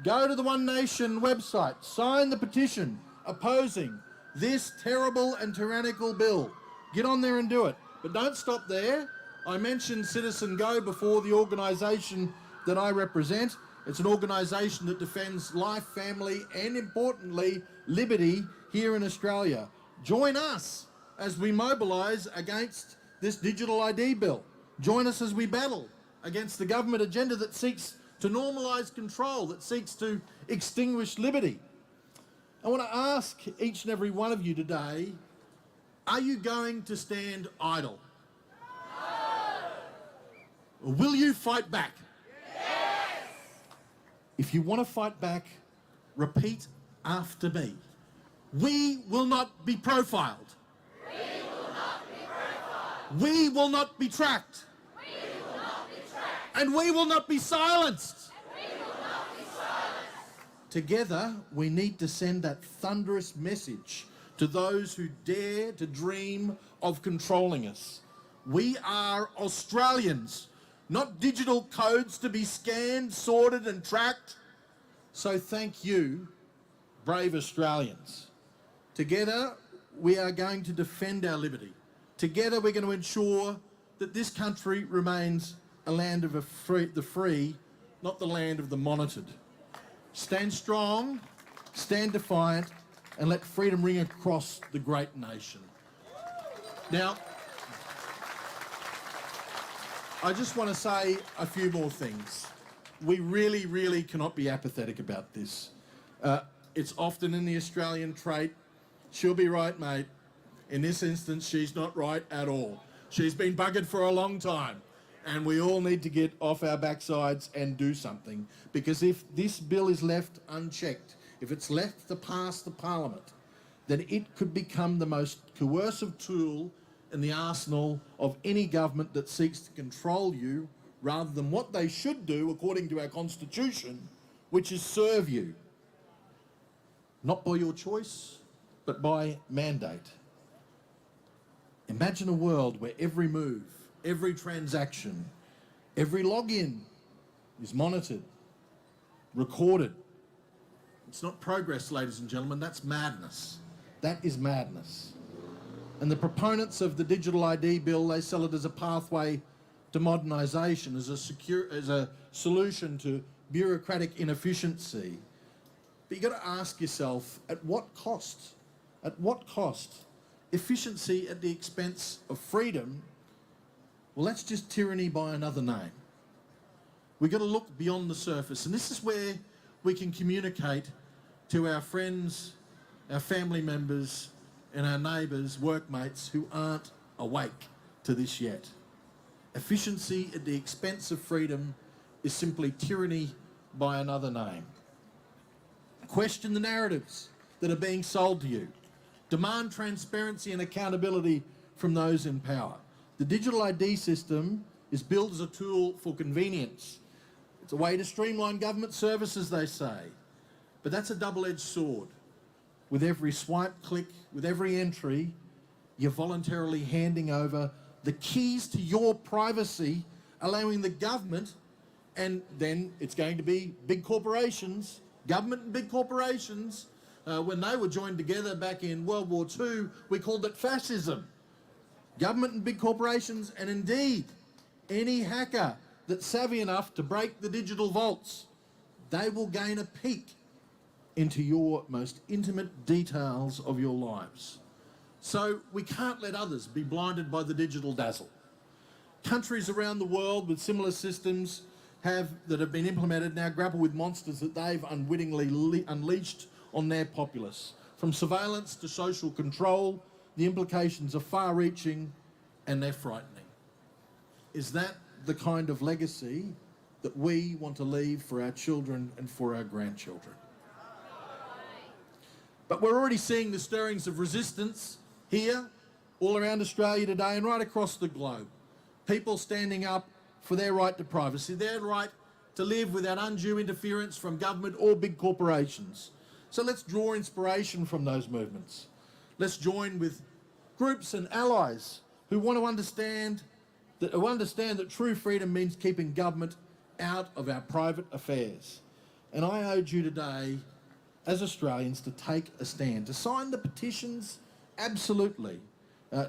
[SPEAKER 13] Go to the One Nation website, sign the petition opposing this terrible and tyrannical bill. Get on there and do it. But don't stop there. I mentioned Citizen Go before, the organisation that I represent. It's an organisation that defends life, family and, importantly, liberty here in Australia. Join us as we mobilise against this digital ID bill. Join us as we battle against the government agenda that seeks to normalise control, that seeks to extinguish liberty. I want to ask each and every one of you today, are you going to stand idle? No. Or will you fight back? Yes. If you want to fight back, repeat after me. We will not be profiled. We will not be profiled. We will not be tracked. And we will not be silenced. Together, we need to send that thunderous message to those who dare to dream of controlling us. We are Australians, not digital codes to be scanned, sorted and tracked. So thank you, brave Australians. Together, we are going to defend our liberty. Together, we're going to ensure that this country remains a land of the free, not the land of the monitored. Stand strong, stand defiant, and let freedom ring across the great nation. Now, I just want to say a few more things. We really, really cannot be apathetic about this. It's often in the Australian trait, she'll be right, mate. In this instance, she's not right at all. She's been buggered for a long time. And we all need to get off our backsides and do something. Because if this bill is left unchecked, if it's left to pass the Parliament, then it could become the most coercive tool in the arsenal of any government that seeks to control you rather than what they should do according to our Constitution, which is serve you. Not by your choice, but by mandate. Imagine a world where every move, every transaction, every login is monitored, recorded. It's not progress, ladies and gentlemen, that's madness. That is madness. And the proponents of the digital ID bill, they sell it as a pathway to modernisation, as a solution to bureaucratic inefficiency. But you've got to ask yourself, at what cost? At what cost? Efficiency at the expense of freedom? Well, that's just tyranny by another name. We've got to look beyond the surface, and this is where we can communicate to our friends, our family members, and our neighbours, workmates who aren't awake to this yet. Efficiency at the expense of freedom is simply tyranny by another name. Question the narratives that are being sold to you. Demand transparency and accountability from those in power. The digital ID system is built as a tool for convenience. It's a way to streamline government services, they say. But that's a double-edged sword. With every swipe, click, with every entry, you're voluntarily handing over the keys to your privacy, allowing the government, and then it's going to be big corporations, government and big corporations. When they were joined together back in World War II, we called it fascism. Government and big corporations, and indeed any hacker that's savvy enough to break the digital vaults, they will gain a peek into your most intimate details of your lives. So we can't let others be blinded by the digital dazzle. Countries around the world with similar systems that have been implemented now grapple with monsters that they've unwittingly unleashed on their populace. From surveillance to social control, the implications are far-reaching and they're frightening. Is that the kind of legacy that we want to leave for our children and for our grandchildren? But we're already seeing the stirrings of resistance here, all around Australia today and right across the globe. People standing up for their right to privacy, their right to live without undue interference from government or big corporations. So let's draw inspiration from those movements. Let's join with groups and allies who want to understand that true freedom means keeping government out of our private affairs. And I urge you today, as Australians, to take a stand, to sign the petitions, absolutely,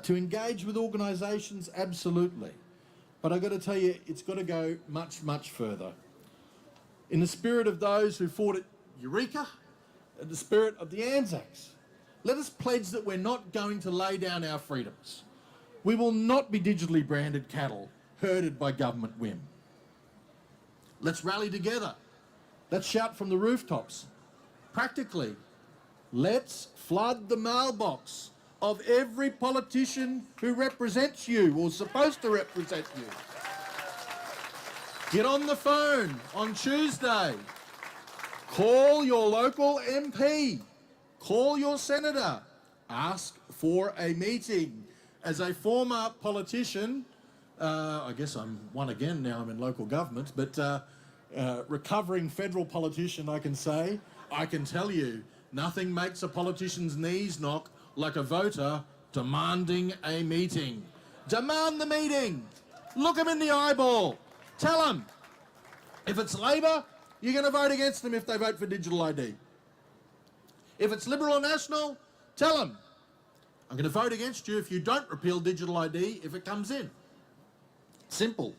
[SPEAKER 13] to engage with organisations, absolutely. But I've got to tell you, it's got to go much, much further. In the spirit of those who fought at Eureka, in the spirit of the Anzacs, let us pledge that we're not going to lay down our freedoms. We will not be digitally branded cattle herded by government whim. Let's rally together. Let's shout from the rooftops. Practically, let's flood the mailbox of every politician who represents you or is supposed to represent you. Get on the phone on Tuesday. Call your local MP. Call your senator. Ask for a meeting. As a former politician, I guess I'm one again now, I'm in local government, but recovering federal politician, I can tell you, nothing makes a politician's knees knock like a voter demanding a meeting. Demand the meeting. Look them in the eyeball. Tell them. If it's Labor, you're going to vote against them if they vote for digital ID. If it's Liberal or National, tell them, I'm going to vote against you if you don't repeal digital ID if it comes in. Simple.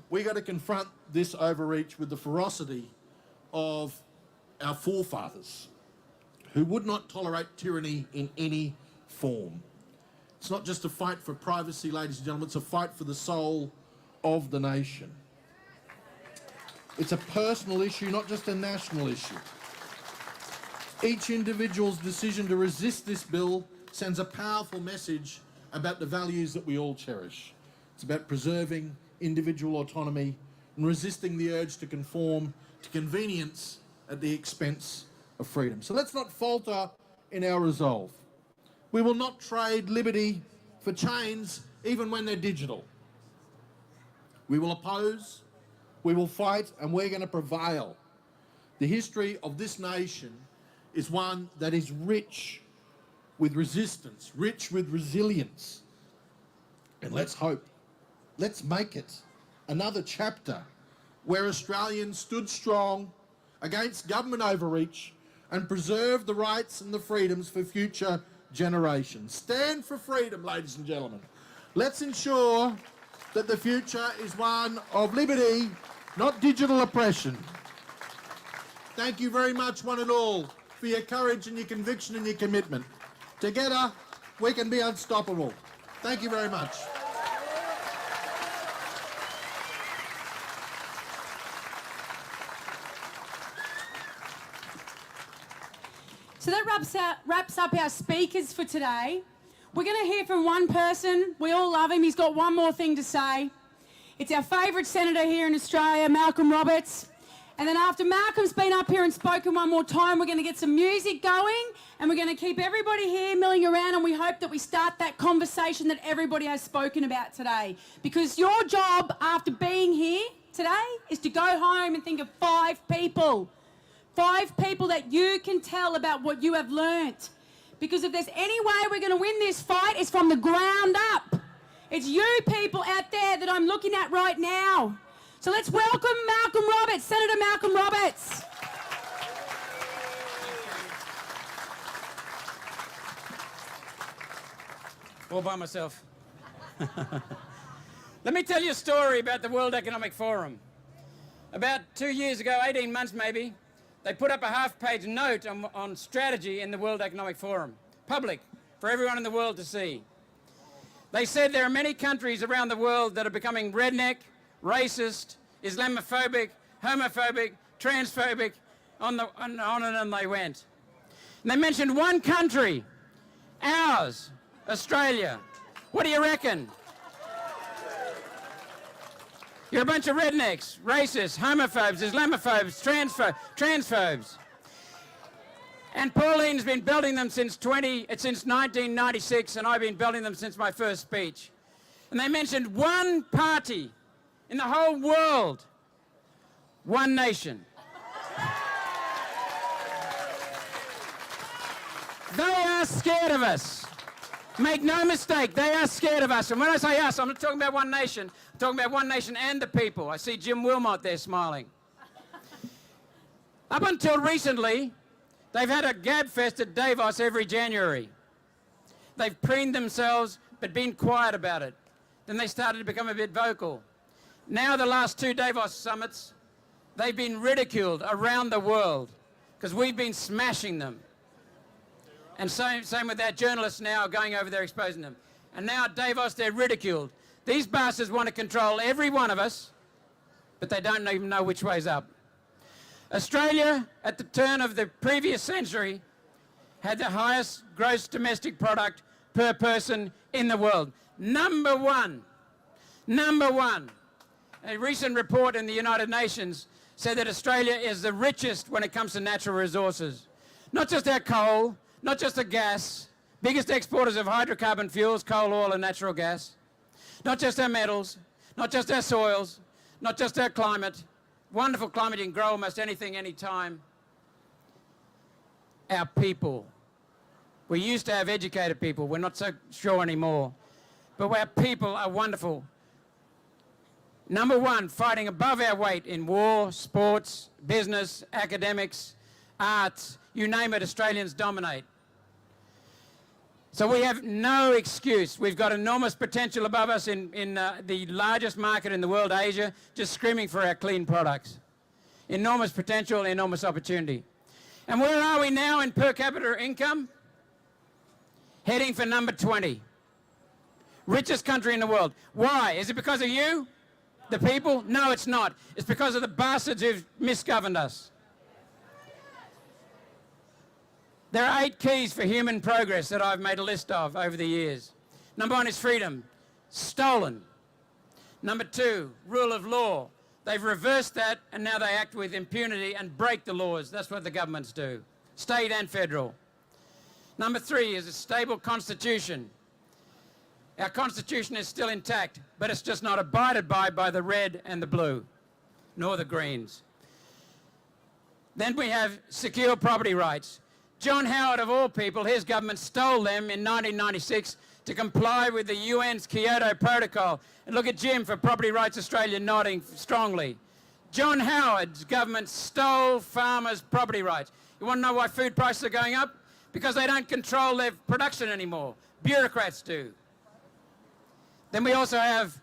[SPEAKER 13] We got to confront this overreach with the ferocity of our forefathers who would not tolerate tyranny in any form. It's not just a fight for privacy, ladies and gentlemen, it's a fight for the soul of the nation. It's a personal issue, not just a national issue. Each individual's decision to resist this bill sends a powerful message about the values that we all cherish. It's about preserving individual autonomy and resisting the urge to conform to convenience at the expense of freedom. So let's not falter in our resolve. We will not trade liberty for chains, even when they're digital. We will oppose, we will fight, and we're going to prevail. The history of this nation is one that is rich with resistance, rich with resilience. And let's hope, let's make it another chapter where Australians stood strong against government overreach and preserved the rights and the freedoms for future generations. Stand for freedom, ladies and gentlemen. Let's ensure that the future is one of liberty, not digital oppression. Thank you very much, one and all, for your courage and your conviction and your commitment. Together, we can be unstoppable. Thank you very much.
[SPEAKER 6] So that wraps up our speakers for today. We're going to hear from one person. We all love him. He's got one more thing to say. It's our favourite senator here in Australia, Malcolm Roberts. And then after Malcolm's been up here and spoken one more time, we're going to get some music going and we're going to keep everybody here milling around, and we hope that we start that conversation that everybody has spoken about today. Because your job after being here today is to go home and think of 5 people. 5 people that you can tell about what you have learnt. Because if there's any way we're going to win this fight, it's from the ground up. It's you people out there that I'm looking at right now. So let's welcome Malcolm Roberts, Senator Malcolm Roberts.
[SPEAKER 7] All by myself. Let me tell you a story about the World Economic Forum. About 2 years ago, 18 months maybe, they put up a half-page note on strategy in the World Economic Forum, public, for everyone in the world to see. They said there are many countries around the world that are becoming redneck, racist, Islamophobic, homophobic, transphobic, on and on they went. And they mentioned one country Ours, Australia. What do you reckon? You're a bunch of rednecks, racists, homophobes, Islamophobes, transphobes. And Pauline's been building them since 1996, and I've been building them since my first speech. And they mentioned one party in the whole world, one nation. They are scared of us. Make no mistake, they are scared of us. And when I say us, I'm not talking about one nation. I'm talking about one nation and the people. I see Jim Wilmot there smiling. Up until recently, they've had a gab fest at Davos every January. They've preened themselves, but been quiet about it. Then they started to become a bit vocal. Now the last two Davos summits, they've been ridiculed around the world because we've been smashing them. And same with that, journalists now are going over there exposing them. And now at Davos, they're ridiculed. These bastards want to control every one of us, but they don't even know which way's up. Australia, at the turn of the previous century, had the highest gross domestic product per person in the world. Number one. A recent report in the United Nations said that Australia is the richest when it comes to natural resources. Not just our coal, not just the gas, biggest exporters of hydrocarbon fuels, coal, oil and natural gas. Not just our metals, not just our soils, not just our climate. Wonderful climate, you can grow almost anything, anytime. Our people. We used to have educated people, we're not so sure anymore. But our people are wonderful. Number one, fighting above our weight in war, sports, business, academics, arts, you name it, Australians dominate. So we have no excuse. We've got enormous potential above us in the largest market in the world, Asia, just screaming for our clean products. Enormous potential, enormous opportunity. And where are we now in per capita income? Heading for number 20. Richest country in the world. Why? Is it because of you? The people? No, it's not. It's because of the bastards who've misgoverned us. There are 8 keys for human progress that I've made a list of over the years. Number 1 is freedom. Stolen. Number 2, rule of law. They've reversed that and now they act with impunity and break the laws. That's what the governments do, state and federal. Number 3 is a stable constitution. Our constitution is still intact, but it's just not abided by the red and the blue, nor the greens. Then we have secure property rights. John Howard, of all people, his government stole them in 1996 to comply with the UN's Kyoto Protocol. And look at Jim for Property Rights Australia nodding strongly. John Howard's government stole farmers' property rights. You want to know why food prices are going up? Because they don't control their production anymore. Bureaucrats do. Then we also have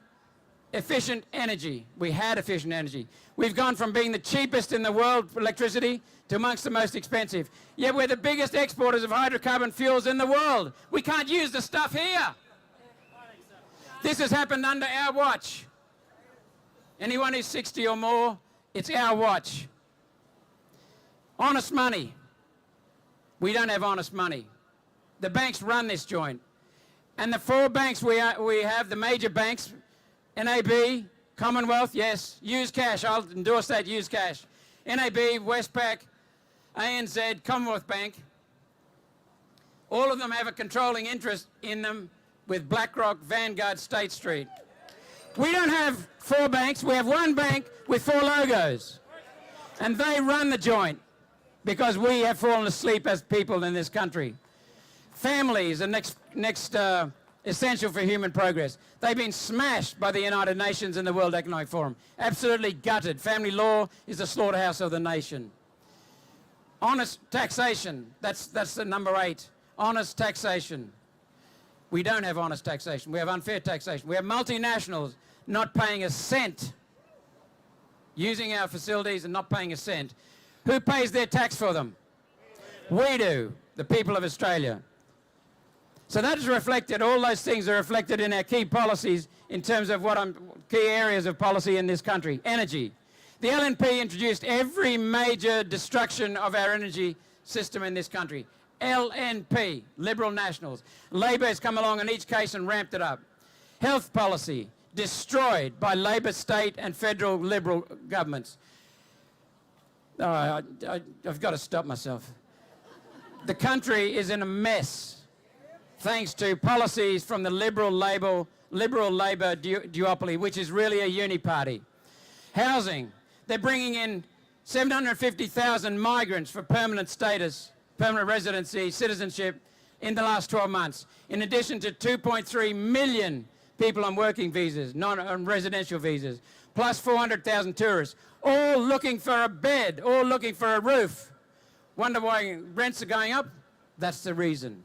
[SPEAKER 7] efficient energy. We had efficient energy. We've gone from being the cheapest in the world for electricity to amongst the most expensive. Yet we're the biggest exporters of hydrocarbon fuels in the world. We can't use the stuff here. This has happened under our watch. Anyone who's 60 or more, it's our watch. Honest money. We don't have honest money. The banks run this joint. And the 4 banks we have, the major banks, NAB, Commonwealth, yes, use cash, I'll endorse that, use cash. NAB, Westpac, ANZ, Commonwealth Bank, all of them have a controlling interest in them with BlackRock, Vanguard, State Street. We don't have 4 banks, we have 1 bank with 4 logos. And they run the joint because we have fallen asleep as people in this country. Families are next essential for human progress. They've been smashed by the United Nations and the World Economic Forum. Absolutely gutted. Family law is the slaughterhouse of the nation. Honest taxation, that's the number 8. Honest taxation. We don't have honest taxation. We have unfair taxation. We have multinationals not paying a cent, using our facilities and not paying a cent. Who pays their tax for them? We do, the people of Australia. So that is reflected, all those things are reflected in our key policies in terms of key areas of policy in this country. Energy. The LNP introduced every major destruction of our energy system in this country. LNP, Liberal Nationals. Labor has come along in each case and ramped it up. Health policy, destroyed by Labor state and federal Liberal governments. Oh, I've got to stop myself. The country is in a mess thanks to policies from the Liberal Labor duopoly, which is really a uni-party. Housing, they're bringing in 750,000 migrants for permanent status, permanent residency, citizenship in the last 12 months, in addition to 2.3 million people on working visas, non-residential visas, plus 400,000 tourists, all looking for a bed, all looking for a roof. Wonder why rents are going up? That's the reason.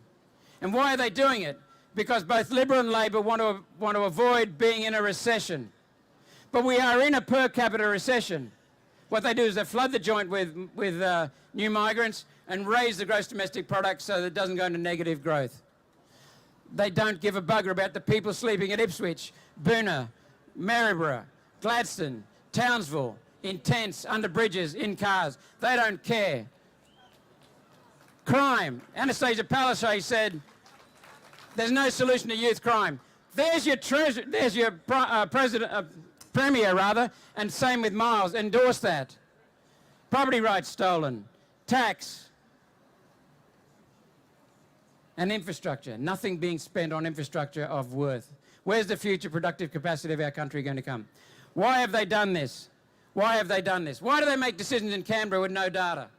[SPEAKER 7] And why are they doing it? Because both Liberal and Labor want to avoid being in a recession. But we are in a per capita recession. What they do is they flood the joint with new migrants and raise the gross domestic product so that it doesn't go into negative growth. They don't give a bugger about the people sleeping at Ipswich, Boona, Maryborough, Gladstone, Townsville, in tents, under bridges, in cars. They don't care. Crime. Anastasia Palaszczuk said, there's no solution to youth crime. There's your Premier, rather, and same with Miles, endorse that. Property rights stolen, tax, and infrastructure. Nothing being spent on infrastructure of worth. Where's the future productive capacity of our country going to come? Why have they done this? Why have they done this? Why do they make decisions in Canberra with no data?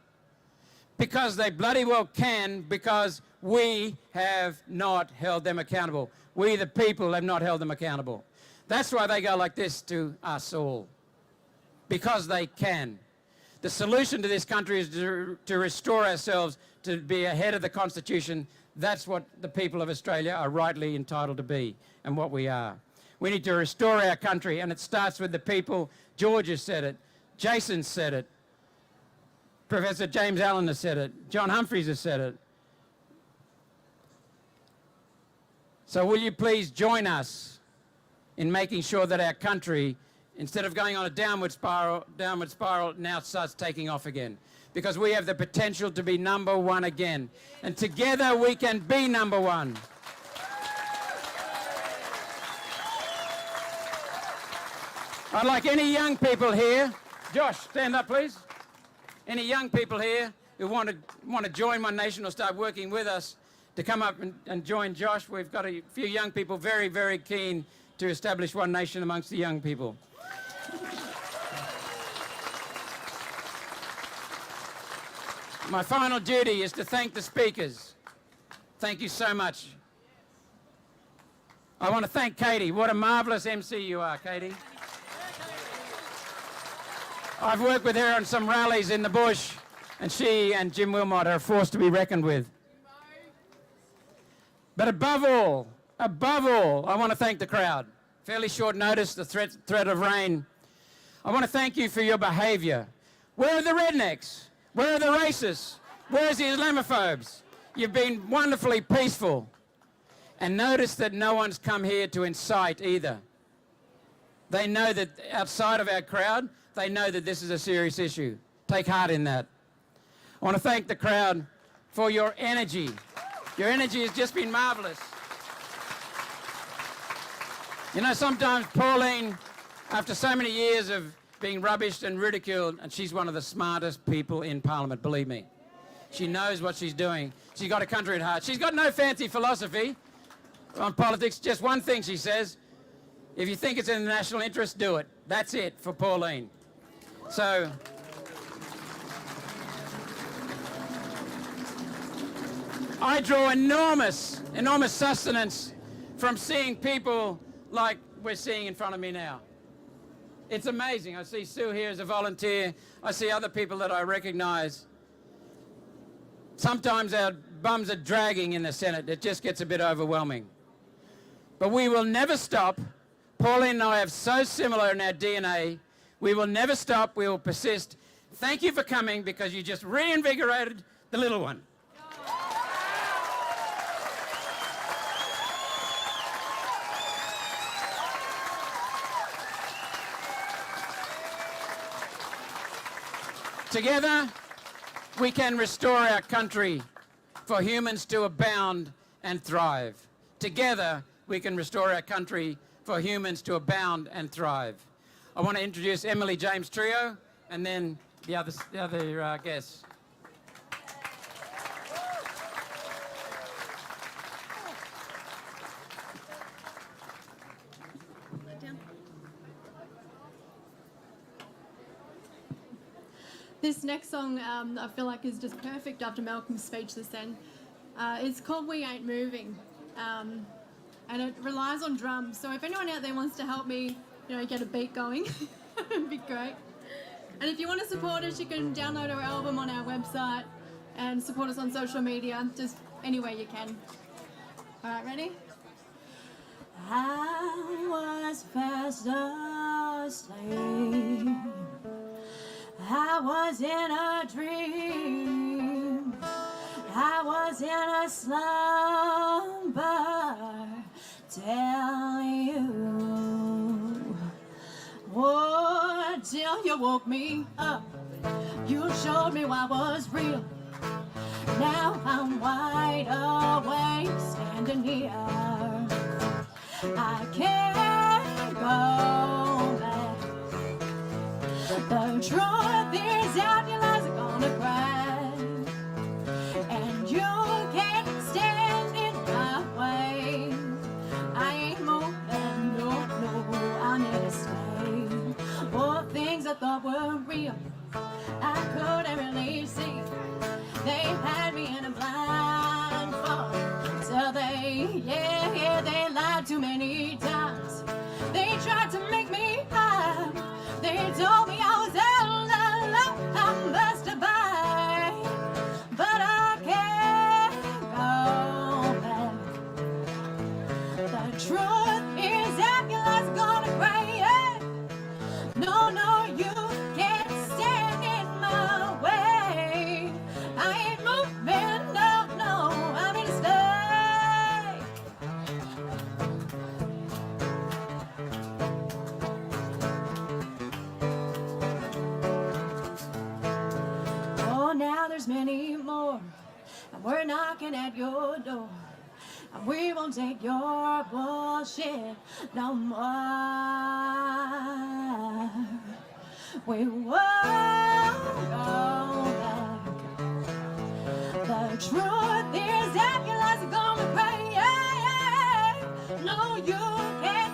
[SPEAKER 7] Because they bloody well can, because we have not held them accountable. We, the people, have not held them accountable. That's why they go like this to us all. Because they can. The solution to this country is to restore ourselves, to be ahead of the Constitution. That's what the people of Australia are rightly entitled to be, and what we are. We need to restore our country, and it starts with the people. George has said it. Jason said it. Professor James Allen has said it. John Humphreys has said it. So will you please join us in making sure that our country, instead of going on a downward spiral, now starts taking off again? Because we have the potential to be number one again. And together we can be number one. I'd like any young people here, Josh, stand up please. Any young people here who want to join One Nation or start working with us to come up and join Josh. We've got a few young people very, very keen to establish One Nation amongst the young people. My final duty is to thank the speakers. Thank you so much. I want to thank Katie. What a marvellous MC you are, Katie. I've worked with her on some rallies in the bush, and she and Jim Wilmot are a force to be reckoned with. But above all, I want to thank the crowd. Fairly short notice, the threat of rain. I want to thank you for your behaviour. Where are the rednecks? Where are the racists? Where's the Islamophobes? You've been wonderfully peaceful. And notice that no one's come here to incite either. They know that outside of our crowd, they know that this is a serious issue. Take heart in that. I want to thank the crowd for your energy. Your energy has just been marvellous. You know, sometimes Pauline, after so many years of being rubbished and ridiculed, and she's one of the smartest people in Parliament, believe me. She knows what she's doing. She's got a country at heart. She's got no fancy philosophy on politics. Just one thing she says: if you think it's in the national interest, do it. That's it for Pauline. So, I draw enormous sustenance from seeing people like we're seeing in front of me now. It's amazing. I see Sue here as a volunteer. I see other people that I recognise. Sometimes our bums are dragging in the Senate. It just gets a bit overwhelming. But we will never stop. Pauline and I are so similar in our DNA. We will never stop. We will persist. Thank you for coming, because you just reinvigorated the little one. Together, we can restore our country for humans to abound and thrive. Together, we can restore our country for humans to abound and thrive. I want to introduce Emily James Trio and then the other guests.
[SPEAKER 4] This next song I feel like is just perfect after Malcolm's speech this end. It's called We Ain't Moving, and it relies on drums. So if anyone out there wants to help me, get a beat going, it'd be great. And if you want to support us, you can download our album on our website and support us on social media, just any way you can. All right, ready?
[SPEAKER 10] I was fast asleep. I was in a dream. I was in a slumber. Tell you, oh, till you woke me up. You showed me what was real. Now I'm wide awake, standing here. I can't go back. The truth is out, your lies are gonna crack, and you can't stand in my way. I ain't moving, no, I'm here to stay. All things I thought were real, I couldn't really see. They had me in a blindfold, so they lied too many times. They tried to make me high. They told me I was alone, I must abide, but I can't go back. The truth is that your lies are gonna cry. No, you can't stand in my way. I ain't moving, no, I'm here to stay. Now there's many more, and we're knocking at your door, and we won't take your bullshit no more. We won't go back. The truth is that your lies are gonna cry. No, you can't